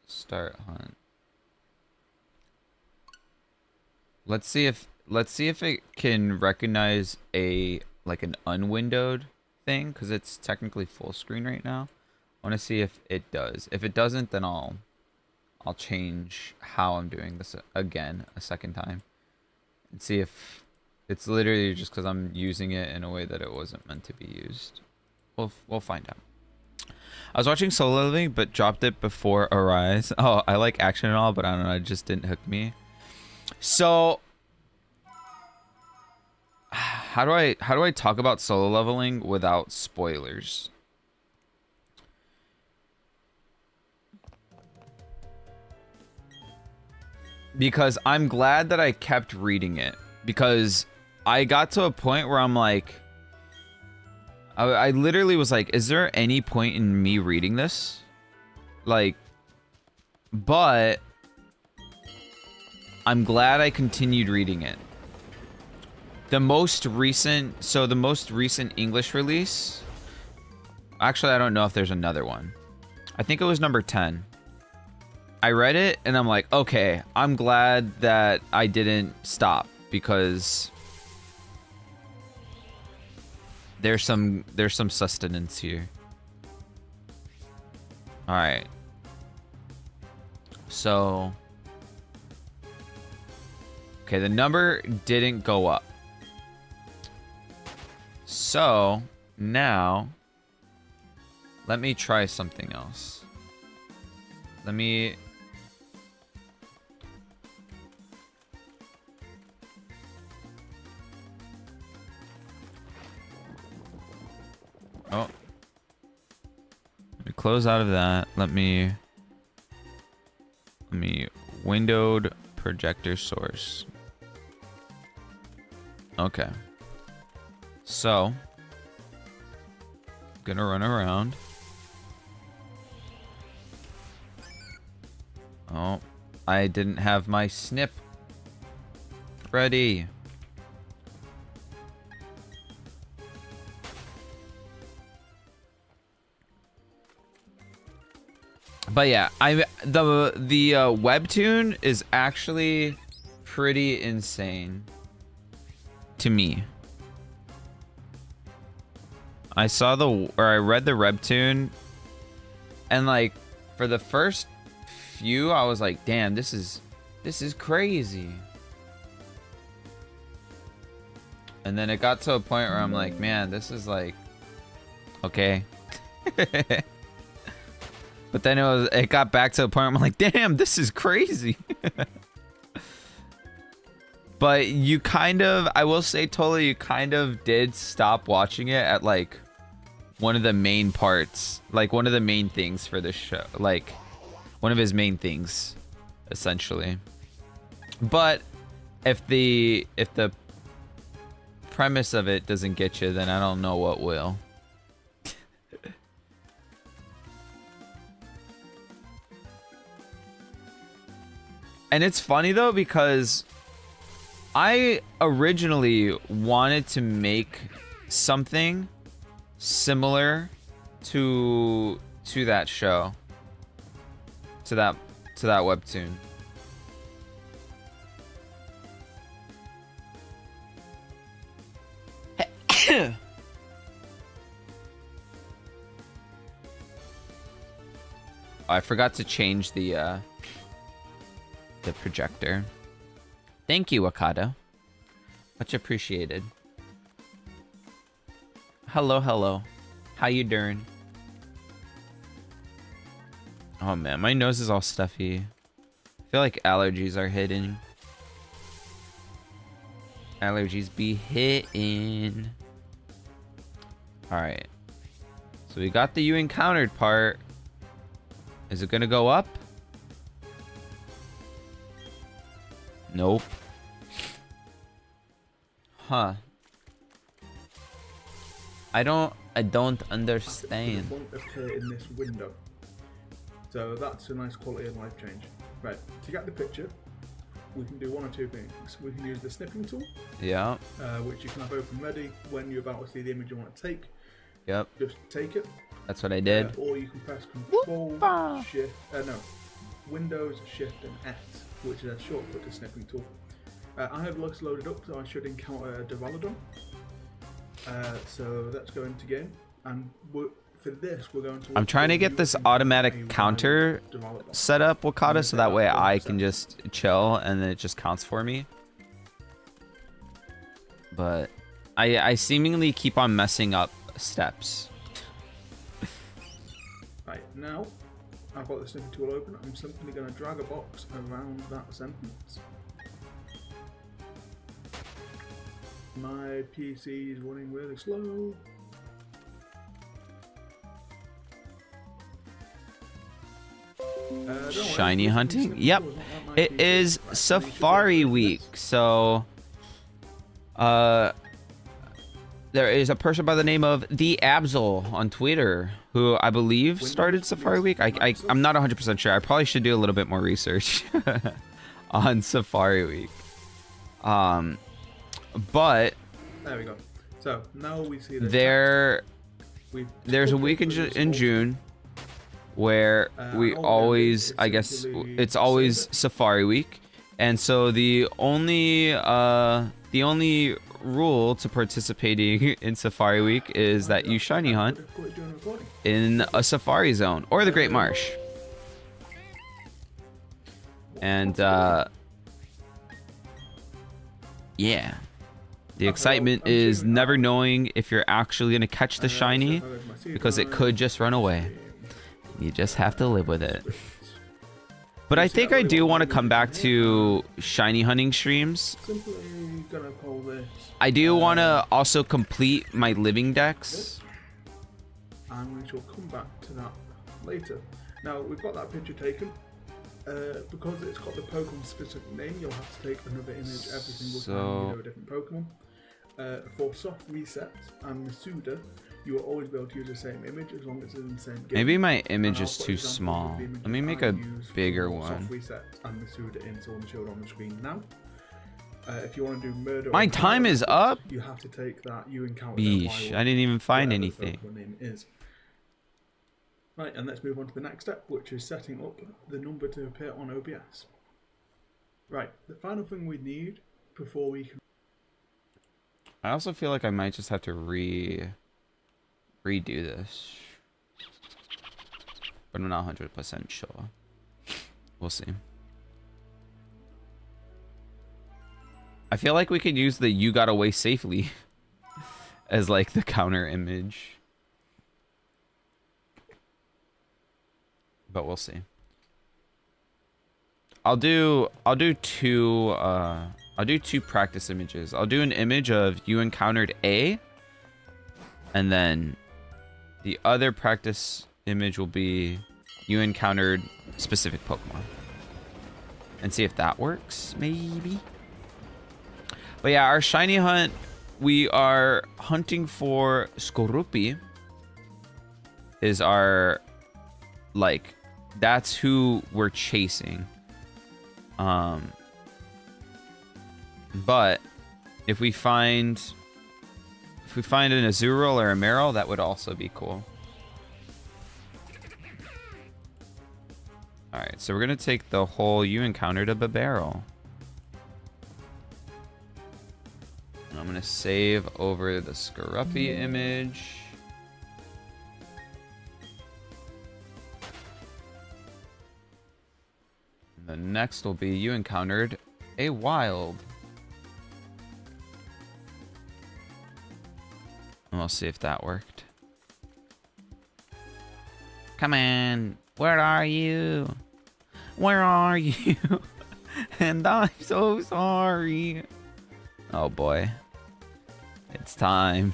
start hunt. Let's see if it can recognize a like an unwindowed thing, because it's technically full screen right now. I want to see if it does. If it doesn't, then I'll change how I'm doing this again a second time and see if it's literally just because I'm using it in a way that it wasn't meant to be used. We'll find out. I was watching Solo Leveling but dropped it before Arise. Oh, I like action and all, but I don't know, it just didn't hook me. So how do I talk about Solo Leveling without spoilers? Because I'm glad that I kept reading it, because I got to a point where I'm like, I literally was like, is there any point in me reading this? Like, but I'm glad I continued reading it. The most recent English release, actually, I don't know if there's another one. I think it was number 10. I read it and I'm like, okay, I'm glad that I didn't stop, because there's some sustenance here. All right. So, okay, the number didn't go up. So, now let me try something else. Let me close out of that. Let me windowed projector source. Okay. So, gonna run around. Oh, I didn't have my snip ready. But yeah, the webtoon is actually pretty insane to me. I read the webtoon, and like for the first few, I was like, damn, this is crazy. And then it got to a point where I'm like, man, this is like, okay. But then it got back to a point where I'm like, damn, this is crazy. But I will say, Tola, you kind of did stop watching it at like one of the main parts, like one of the main things for this show, like one of his main things, essentially. But if the premise of it doesn't get you, then I don't know what will. And it's funny though, because I originally wanted to make something similar to that show, to that webtoon. I forgot to change the projector. Thank you, Akado. Much appreciated. Hello, hello. How you doing? Oh man, my nose is all stuffy. I feel like allergies are hitting. Allergies be hitting. Alright. So we got the you encountered part. Is it gonna go up? Nope. Huh. I don't understand. Won't appear in this window. So that's a nice quality of life change. Right, to get the picture, we can do one or two things. We can use the snipping tool, Yeah. which you can have open ready when you're about to see the image you want to take. Yep. Just take it. That's what I did. Or you can press Control, Shift, Windows, Shift, and S, which is a shortcut to snipping tool. I have looks loaded up, so I should encounter a Devalodon. So let's go into game, and for this we're going to. I'm trying to get this automatic counter set up, Wakata, so that way I can just chill and then it just counts for me. But I seemingly keep on messing up steps. Right, now I've got the snipping tool open. I'm simply going to drag a box around that sentence. My PC is running really slow. Shiny hunting? Yep. It is Safari Week, so there is a person by the name of the Absol on Twitter who I believe started Safari Week. I'm not 100% sure. I probably should do a little bit more research on Safari Week. But there we go. So now we see there's a week in June where we always, I guess, it's always Safari Week, and so the only rule to participating in Safari Week is that you shiny hunt in a safari zone or the Great Marsh. And yeah, the excitement is never knowing if you're actually gonna catch the shiny, because it could just run away. You just have to live with it. But I think I do want to come back to shiny hunting streams. I do want to also complete my living decks. And we shall come back to that later. Now, we've got that picture taken. Because it's got the Pokemon specific name, you'll have to take another image every single time you know a different Pokemon. For soft reset and Masuda, you will always be able to use the same image as long as it's in the same game. Maybe my image is too small. Let me make a bigger one. Soft reset and Masuda in, so I'm showing on the screen now. If you want to do murder, my time is up. You have to take that you encounter. Yeesh, I didn't even find anything. Name is. Right, and let's move on to the next step, which is setting up the number to appear on OBS. Right, the final thing we need before we can. I also feel like I might just have to redo this, but I'm not 100% sure. We'll see. I feel like we could use the "you got away safely" as like the counter image, but we'll see. I'll do two practice images. I'll do an image of you encountered A, and then the other practice image will be you encountered specific Pokemon, and see if that works, maybe. But yeah, our shiny hunt, we are hunting for Skorupi. Is our, like, that's who we're chasing. But if we find we find an Azurill or a Meryl, that would also be cool. Alright, so we're going to take the whole you encountered a barrel. I'm going to save over the Scruffy image. And the next will be you encountered a wild. And we'll see if that worked. Come on. Where are you? Where are you? And I'm so sorry. Oh boy. It's time.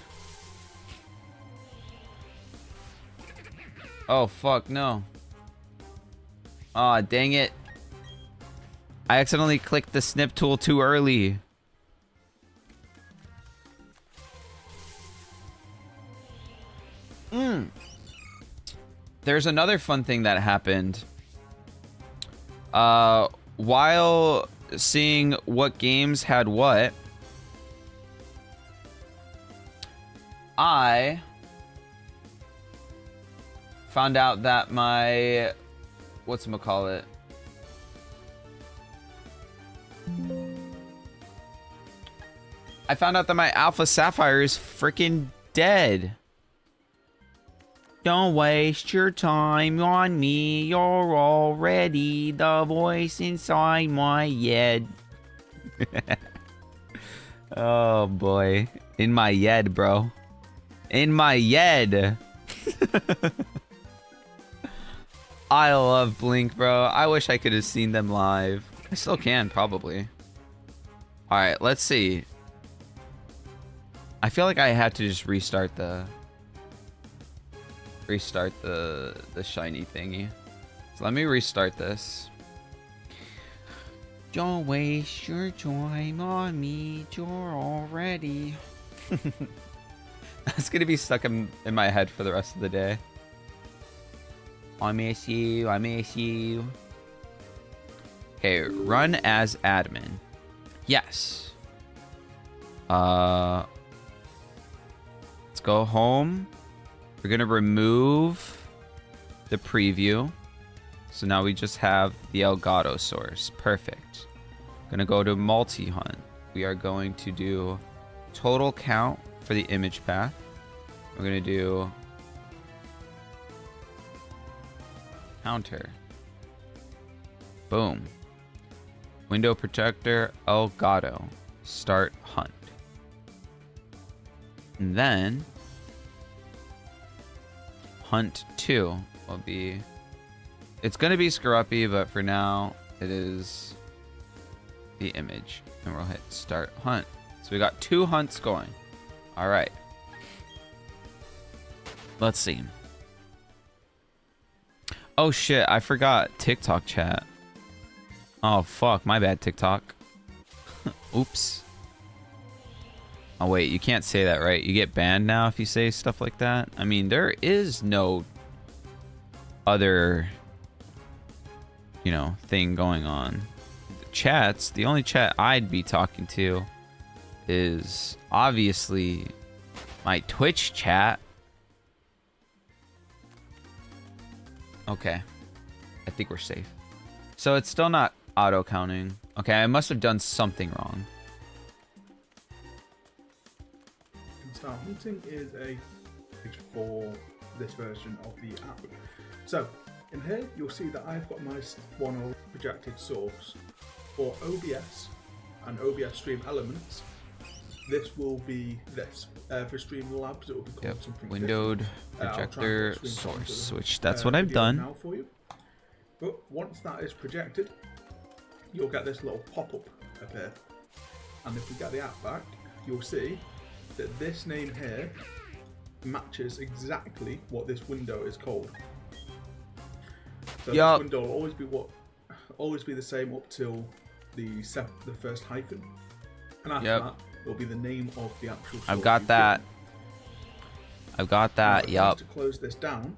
Oh fuck, no. Aw, dang it. I accidentally clicked the snip tool too early. There's another fun thing that happened. While seeing what games had what, I found out that my whatchamacallit, I found out that my Alpha Sapphire is freaking dead. Don't waste your time on me. You're already the voice inside my head. Oh boy. In my head, bro. In my head. I love Blink, bro. I wish I could have seen them live. I still can, probably. Alright, let's see. I feel like I had to just restart the shiny thingy. So let me restart this. Don't waste your time on me. You're already. That's gonna be stuck in my head for the rest of the day. I miss you. I miss you. Okay, run as admin. Yes. Let's go home. We're gonna remove the preview. So now we just have the Elgato source. Perfect. Gonna go to multi-hunt. We are going to do total count for the image path. We're gonna do counter. Boom. Window protector, Elgato. Start hunt. And then hunt 2 will be, it's gonna be Scruffy, but for now it is the image. And we'll hit start hunt. So we got 2 hunts going. All right. Let's see. Oh shit, I forgot TikTok chat. Oh fuck, my bad, TikTok. Oops. Oh wait, you can't say that, right? You get banned now if you say stuff like that? I mean, there is no other, you know, thing going on. The chats, the only chat I'd be talking to is obviously my Twitch chat. Okay. I think we're safe. So it's still not auto counting. Okay, I must have done something wrong. Start hunting is a page for this version of the app. So in here you'll see that I've got my 1.0 projected source for OBS and OBS Stream Elements. This will be this. For Streamlabs it will be called something windowed different. projector source, which that's what I've done. Now for you. But once that is projected, you'll get this little pop-up appear. And if we get the app back, you'll see that this name here matches exactly what this window is called. So this window will always be the same up till the first hyphen, and after that will be the name of the actual. I've got that. I've got that. Yup. To close this down.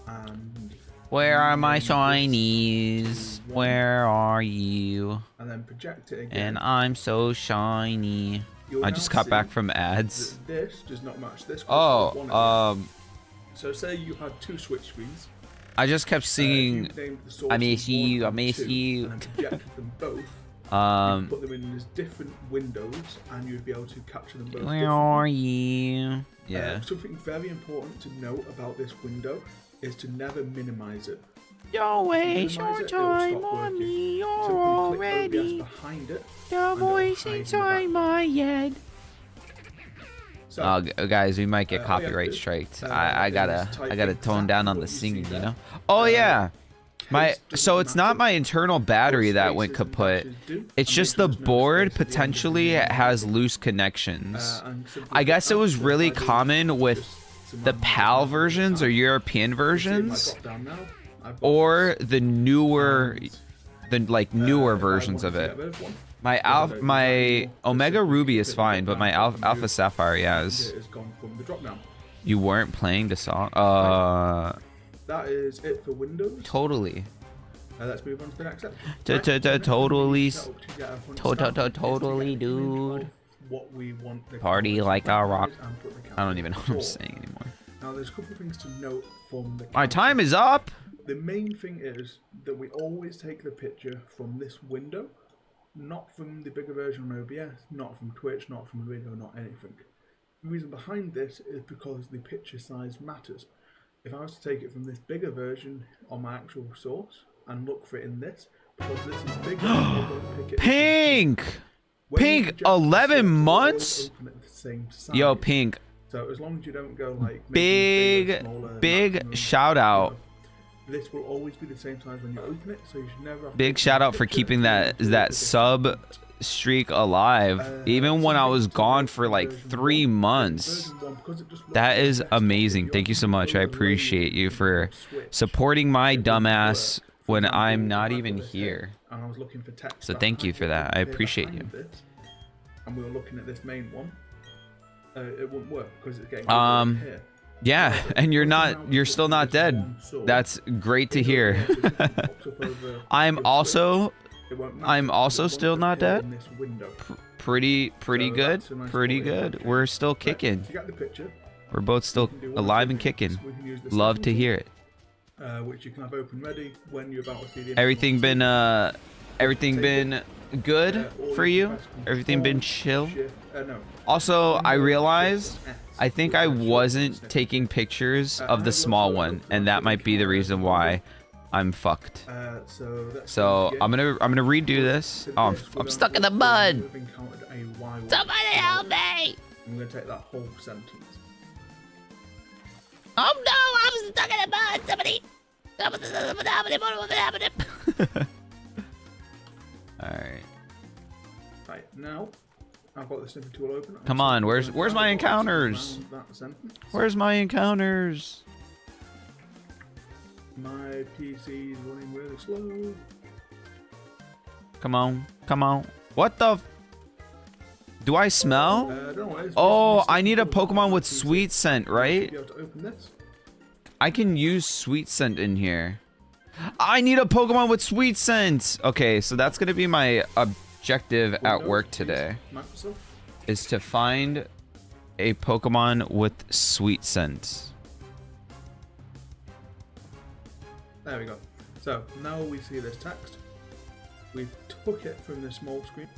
And where are my shinies? Where are you? And then project it again. And I'm so shiny. you'll I now just got see back from ads. that this does not match this. 'cause one Oh, of it. So say you had 2 switch screens. I just kept You singing. named the I sources miss 1 you, I and miss 2, you. And then projected them both. Um, Put them in as different windows, and you'd be able to capture them both. where are differently. you? Yeah. Something very important to note about this window is to never minimize it. Don't waste Minimize your it, it'll time stop on working. me. You're Simply click already OBS behind it. the and it'll voice hide in the inside my head. So, Oh, guys, we might get all you have to copyright do, strikes. is I gotta type tone down on exactly the what you see singing, you there. know. Oh yeah, my doesn't so it's not matter my internal battery what that went spaces and kaput. dashes do, It's and just make the sure there's no board space at the end of the potentially window. has loose connections. And simply I guess click it was after really by doing common with just to the manage PAL the versions or time. European You see my versions, drop-down now? I've got or this. the newer, And, the like if newer I versions wanted of to it. get rid of one, My because I don't use that my anymore, Omega just Ruby keep is it fine, but my drop-down Alpha from Sapphire, yeah, it is. is gone from the drop-down. You weren't playing the song? That is it for Windows. Totally. Let's move on to the next step. Totally, Totally, dude. What we want the Party camera to like a rock. recognize and put the I camera don't even know what I'm before. saying anymore. Now, there's a couple of things to note from the My camera. time is up. The main thing is that we always take the picture from this window, not from the bigger version on OBS, not from Twitch, not from a video, not anything. The reason behind this is because the picture size matters. If I was to take it from this bigger version on my actual source and look for it in this, because this is bigger, I won't pick it. Pink. When you Pink, project the 11 source, it'll always months? open at the same size. Yo, Pink. So as long as you don't go like making it Big, bigger, smaller, big maximum, shout out. this will always be the same size when you open it, so you should never have to Big open shout the out for picture keeping until that you do that it sub again. streak alive, even when I was gone for like 3 months. That is amazing. Thank you so much. I appreciate you for supporting my dumbass when I'm not even here. And I was looking for text So thank you for that. I appreciate you. And we were looking at this main one. It wouldn't work because it's getting here. Yeah, and you're still not dead. That's great to hear. I'm also still not dead. Pretty good. Pretty good. We're still kicking. To get the picture, We're both still alive and kicking. Love to hear it. Which you can have open ready when you're about to see the Everything been good for you? Everything been chill? no. Also, I realized I think I wasn't taking pictures of the small one, and that might be the reason why I'm fucked. So I'm gonna redo this. Oh, I'm stuck in the mud. Somebody help me! I'm gonna take that whole sentence. Oh no, I'm stuck in the mud. Somebody. Alright. Right, now I've got the snippet tool open. Come on, where's my encounters? Where's my encounters? My PC is running really slow. Come on. What the do I smell? Don't know what it is. Oh, I need a Pokemon with Sweet Scent, right? Be able to open this. I can use Sweet Scent in here. I need a Pokemon with Sweet Scent! Okay, so that's gonna be my objective at work today. Microsoft. Is to find a Pokemon with Sweet Scent. There we go. So now we see this text. We took it from the small screen.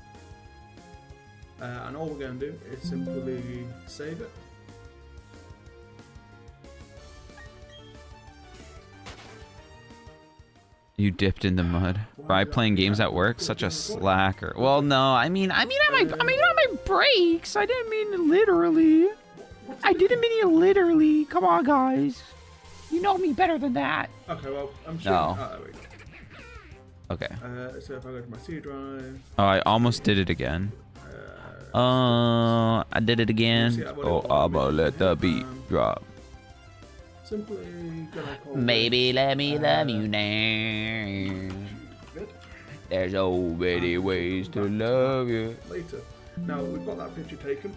And all we're going to do is simply save it. You dipped in the mud by playing games at work. Such a slacker. Well, no, I mean on my breaks. I didn't mean literally. I didn't mean it literally. Come on, guys. You know me better than that. Okay, well, I'm sure. No. Oh, there we go. Okay. So if I go to my C drive. Oh, I almost did it again. I did it again. Oh, I'm gonna let the beat drop. Simply gonna call Maybe this, let me love you now. Good. There's so many ways to love you. Later. Now we've got that picture taken.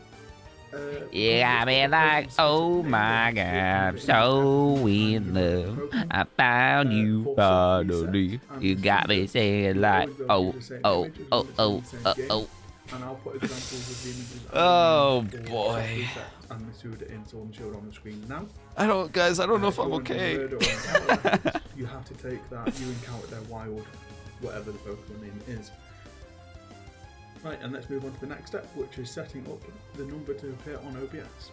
You got me like, oh my god, so in love. I found you finally. You got me saying like, oh, oh, oh, oh, oh, oh. and I'll put examples of the images. Oh, for boy. presets and Masuda in Sword and Shield on the screen now. I don't, guys. I don't know if I'm you're okay. under murder or encounter methods, you have to take that you encountered their wild, whatever the Pokemon name is. Right, and let's move on to the next step, which is setting up the number to appear on OBS.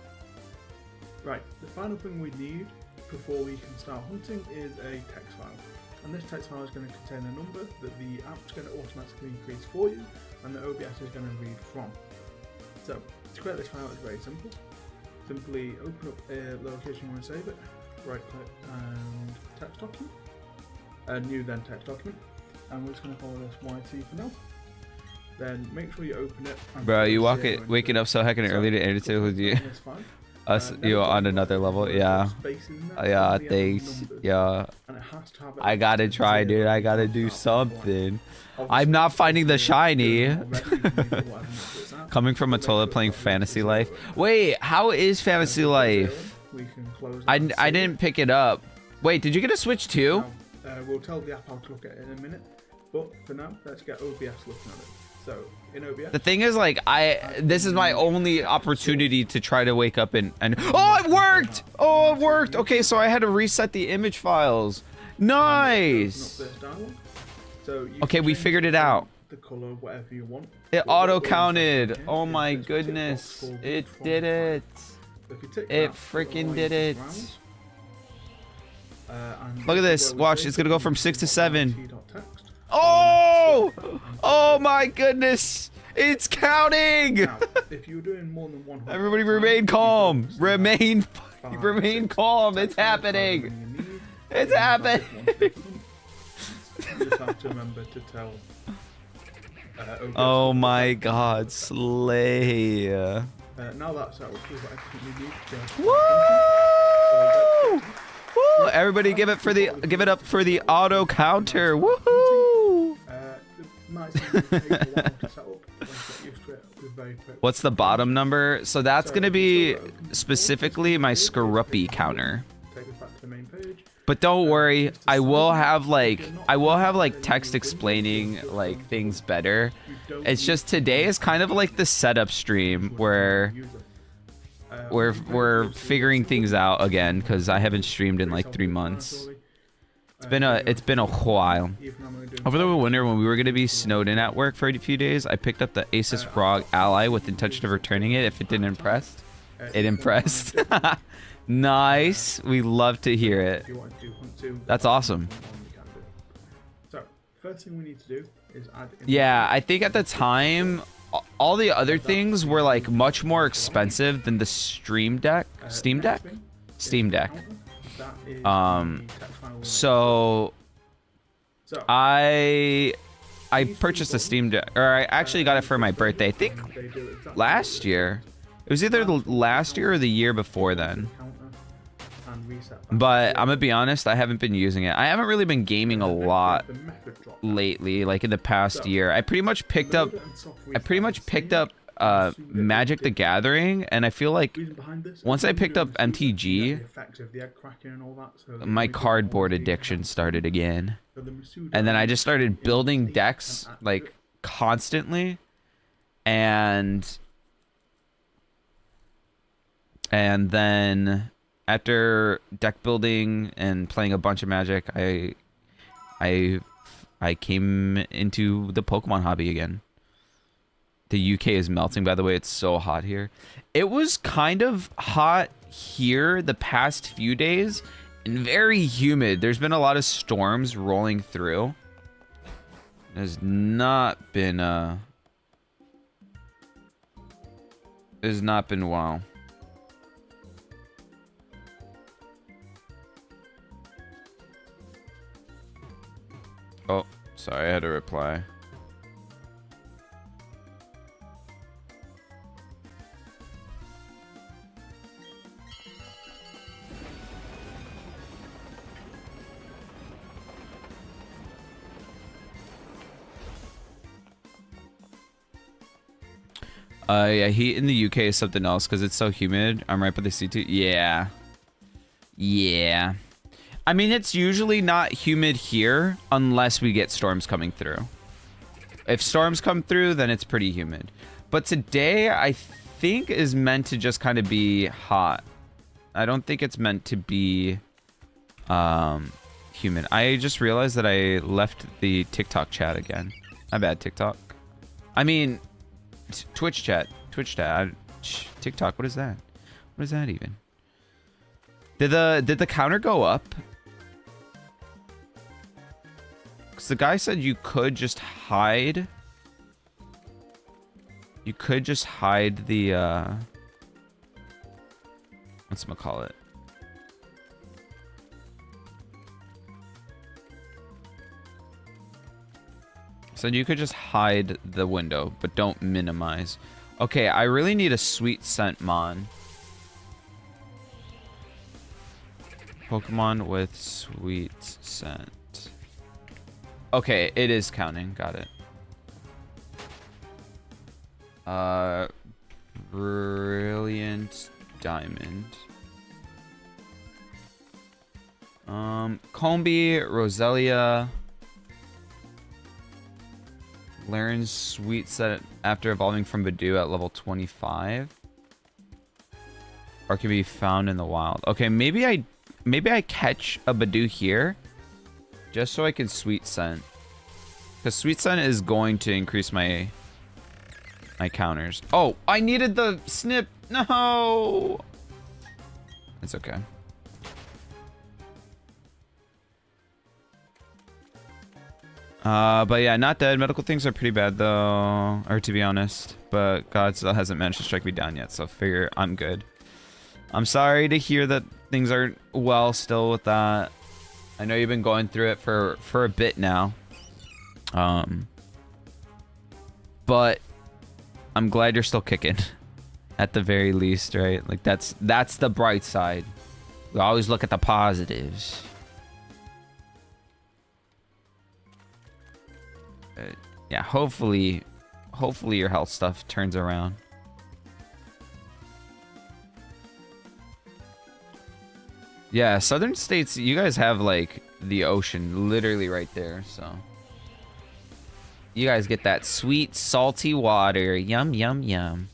Right, the final thing we need before we can start hunting is a text file. And this text file is going to contain a number that the app's going to automatically increase for you, and the OBS is going to read from. So, to create this file is very simple. Simply open up a location you want to save it, right click and text document, a new then text document, and we're just going to follow this YT for now. Then make sure you open it. Bro, you waking up so heckin' early to edit it with you. Us, you on another level, yeah. Yeah, thanks. Yeah. I gotta try, dude. I gotta do something. I'm not finding the shiny. Coming from a toilet playing Fantasy Life. Wait, how is Fantasy Life? I didn't pick it up. Wait, did you get a Switch too? We'll tell the app how to look at it in a minute. But for now, let's get OBS looking at it. So, in OBS... The thing is, like, this is my only opportunity to try to wake up and oh, it worked! Oh, it worked! Okay, so I had to reset the image files. Nice! Okay, we figured it out. The color, whatever you want. It auto-counted. Oh my goodness. It did it. It freaking did it. Look at this. Watch, it's gonna go from 6 to 7. Oh! Oh my goodness! It's counting! Now, if you're doing more than one, everybody remain calm. Remain calm. It's happening. It's happening. You just have to remember to tell. Oh my God, slay. Now that's out. We've got everything we need. Woo! Woo! Everybody give it up for the auto counter. Woohoo! What's the bottom number? So that's gonna be specifically my Scaruppi counter. But don't worry, I will have like text explaining like things better. It's just today is kind of like the setup stream where we're figuring things out again because I haven't streamed in like 3 months. It's been a while. Over the winter, when we were gonna be snowed in at work for a few days, I picked up the Asus ROG Ally with intention of returning it if it didn't impress. It impressed. Nice. We love to hear it. That's awesome. So, first thing we need to do is add. Yeah, I think at the time, all the other things were like much more expensive than the Steam Deck. So I purchased a Steam Deck, or I actually got it for my birthday. I think last year. It was either the last year or the year before then. But I'm gonna be honest, I haven't been using it. I haven't really been gaming a lot lately, like in the past year. I pretty much picked up Magic the Gathering, and I feel like once I picked up MTG, my cardboard addiction started again. And then I just started building decks like constantly, and then after deck building and playing a bunch of Magic, I came into the Pokemon hobby again. The UK is melting, by the way. It's so hot here. It was kind of hot here the past few days and very humid. There's been a lot of storms rolling through. It has not been wow. Oh, sorry, I had to reply. Yeah, heat in the UK is something else because it's so humid. I'm right by the C2. Yeah. Yeah. I mean, it's usually not humid here unless we get storms coming through. If storms come through, then it's pretty humid. But today, I think is meant to just kind of be hot. I don't think it's meant to be humid. I just realized that I left the TikTok chat again. My bad, TikTok. I mean, Twitch chat. Twitch chat. TikTok, what is that? What is that even? Did the counter go up? Because the guy said you could just hide. You could just hide the, whatchamacallit? So you could just hide the window, but don't minimize. Okay, I really need a sweet scent mon. Pokemon with sweet scent. Okay, it is counting. Got it. Brilliant diamond. Combi, Roselia. Learns sweet scent after evolving from Badoo at level 25. Or can be found in the wild. Okay, maybe I catch a Badoo here. Just so I can sweet scent. Because sweet scent is going to increase my counters. Oh, I needed the snip. No. It's okay. But yeah, not dead. Medical things are pretty bad though, or to be honest. But God still hasn't managed to strike me down yet, so figure I'm good. I'm sorry to hear that things aren't well still with that. I know you've been going through it for a bit now. But I'm glad you're still kicking. At the very least, right? Like that's the bright side. We always look at the positives. Yeah, hopefully your health stuff turns around. Yeah, southern states, you guys have like the ocean literally right there, so you guys get that sweet salty water. Yum yum yum.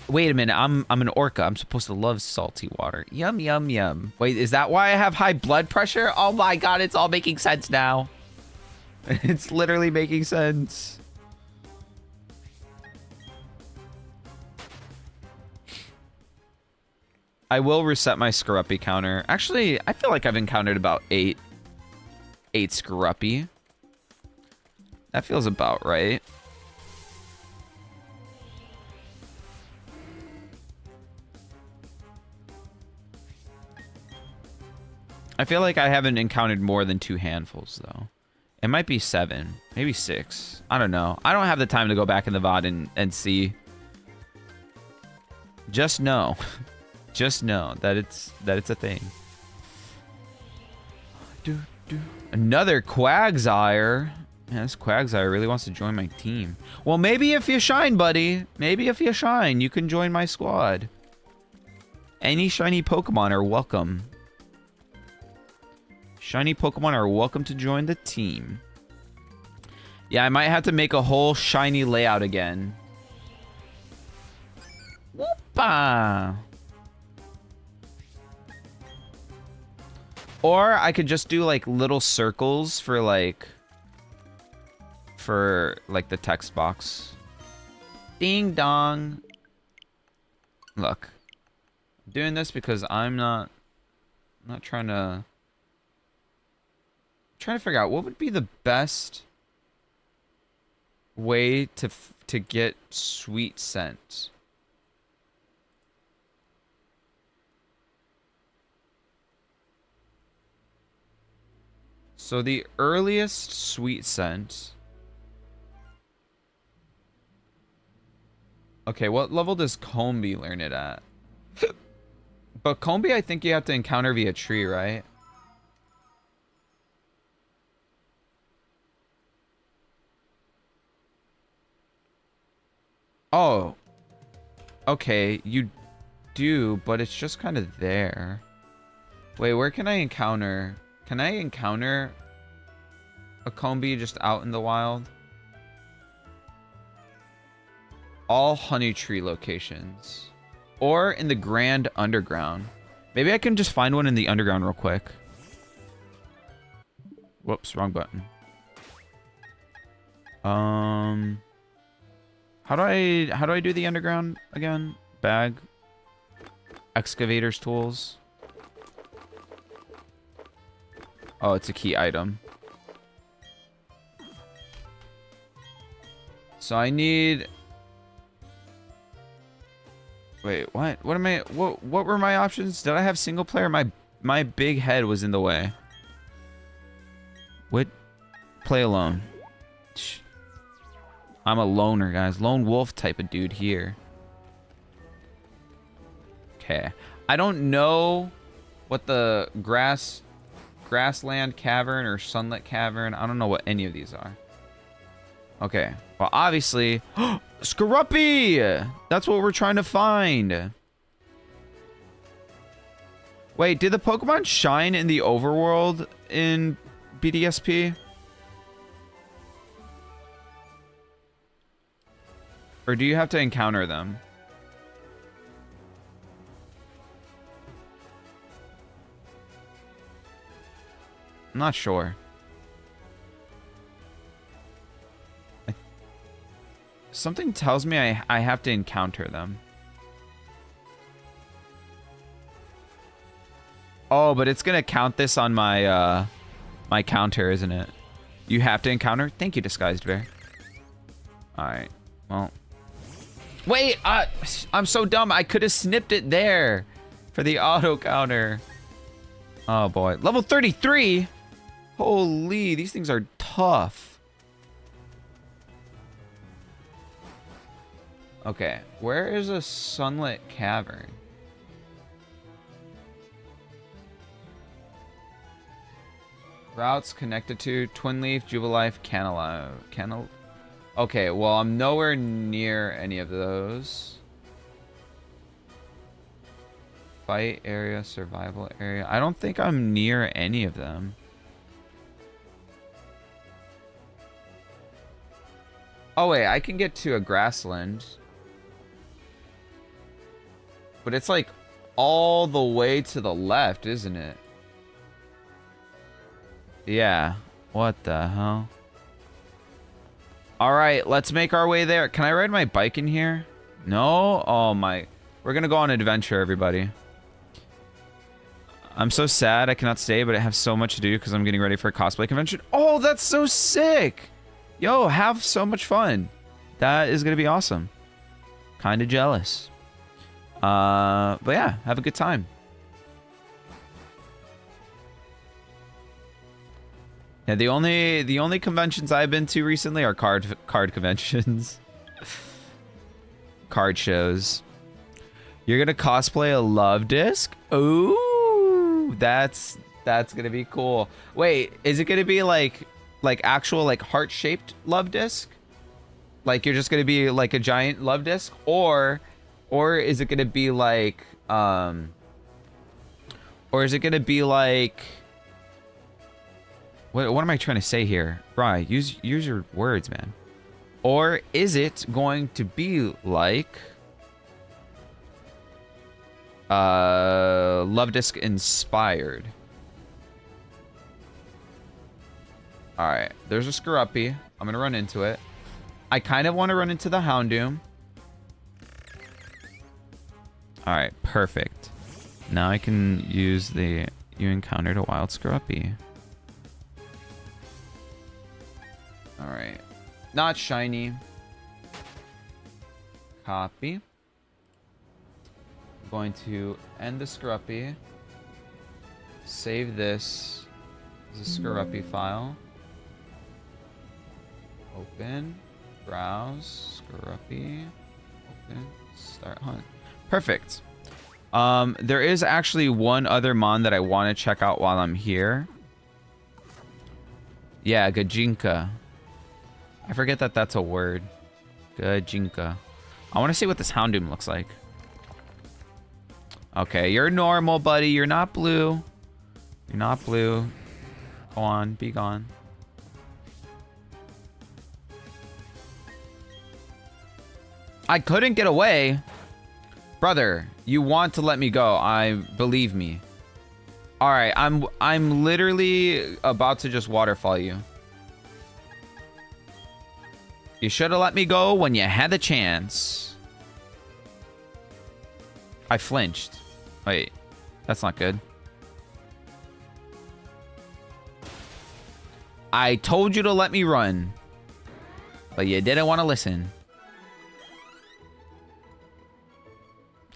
Wait a minute, I'm an orca. I'm supposed to love salty water. Yum yum yum. Wait, is that why I have high blood pressure? Oh my god, it's all making sense now. It's literally making sense. I will reset my Scaruppy counter. Actually, I feel like I've encountered about 8 Scaruppy. That feels about right. I feel like I haven't encountered more than 2 handfuls, though. It might be 7, maybe 6. I don't know. I don't have the time to go back in the VOD and see. Just know. Just know that it's a thing. Another Quagsire. Man, this Quagsire really wants to join my team. Well, maybe if you shine, buddy. Maybe if you shine, you can join my squad. Any shiny Pokemon are welcome. Shiny Pokemon are welcome to join the team. Yeah, I might have to make a whole shiny layout again. Whoopa! Or I could just do like little circles for like the text box. Ding dong. Look. I'm doing this because I'm not trying to figure out what would be the best way to get sweet scent. So the earliest sweet scent. Okay, what level does Combi learn it at? But Combi, I think you have to encounter via tree, right? Oh. Okay, you do, but it's just kind of there. Wait, where can I encounter? Can I encounter a combi just out in the wild. All honey tree locations. Or in the Grand Underground. Maybe I can just find one in the underground real quick. Whoops, wrong button. How do I do the underground again? Bag. Excavators tools. Oh, it's a key item. So I need... Wait, what? What am I... What were my options? Did I have single player? My big head was in the way. What? Play alone. I'm a loner, guys. Lone wolf type of dude here. Okay. I don't know what the grassland cavern or sunlit cavern. I don't know what any of these are. Okay. Well, obviously... Scaruppy! That's what we're trying to find. Wait, did the Pokemon shine in the overworld in BDSP? Or do you have to encounter them? I'm not sure. Something tells me I have to encounter them. Oh, but it's gonna count this on my my counter, isn't it? You have to encounter? Thank you, Disguised Bear. Alright. Well. Wait! I'm so dumb. I could have snipped it there for the auto counter. Oh boy. Level 33? Holy, these things are tough. Okay, where is a sunlit cavern? Routes connected to Twinleaf, Jubilife, Canal. Okay, well, I'm nowhere near any of those. Fight area, survival area. I don't think I'm near any of them. Oh, wait, I can get to a grassland. But it's like all the way to the left, isn't it? Yeah. What the hell? Alright, let's make our way there. Can I ride my bike in here? No? Oh my. We're gonna go on an adventure, everybody. I'm so sad I cannot stay, but I have so much to do because I'm getting ready for a cosplay convention. Oh, that's so sick! Yo, have so much fun. That is gonna be awesome. Kinda jealous. But yeah, have a good time. Yeah, the only conventions I've been to recently are card conventions. Card shows. You're gonna cosplay a love disc? Ooh, that's gonna be cool. Wait, is it gonna be like actual like heart-shaped love disc? Like you're just gonna be like a giant love disc, or is it gonna be like or is it gonna be like what am I trying to say here? Bri, use your words, man. Or is it going to be like love disc inspired? Alright, there's a Scaruppy. I'm gonna run into it. I kind of want to run into the Houndoom. Alright, perfect. Now I can use the... You encountered a wild Scaruppy. Alright. Not shiny. Copy. I'm going to end the Scaruppy. Save this as a Scaruppy file. Open. Browse. Scaruppy. Open. Start hunt. Perfect. There is actually one other mon that I want to check out while I'm here. Yeah, Gajinka. I forget that that's a word. Gajinka. I want to see what this Houndoom looks like. Okay, you're normal, buddy. You're not blue. You're not blue. Go on, be gone. I couldn't get away. Brother, you want to let me go. Believe me. All right, I'm literally about to just waterfall you. You should have let me go when you had the chance. I flinched. Wait, that's not good. I told you to let me run, but you didn't want to listen.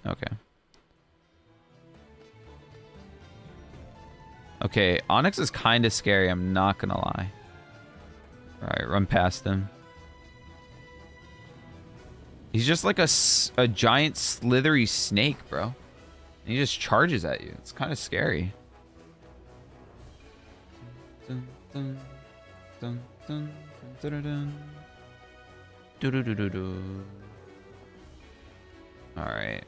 Okay. Okay, Onyx is kind of scary, I'm not gonna lie. Alright, run past him. He's just like a giant slithery snake, bro. And he just charges at you. It's kind of scary. Dun, dun, dun, dun, dun, dun, dun. Do do do do do. All right,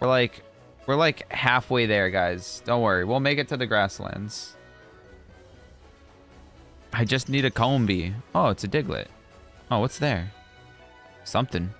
we're like halfway there, guys. Don't worry, we'll make it to the grasslands. I just need a Combi. Oh, it's a Diglett. Oh, what's there? Something.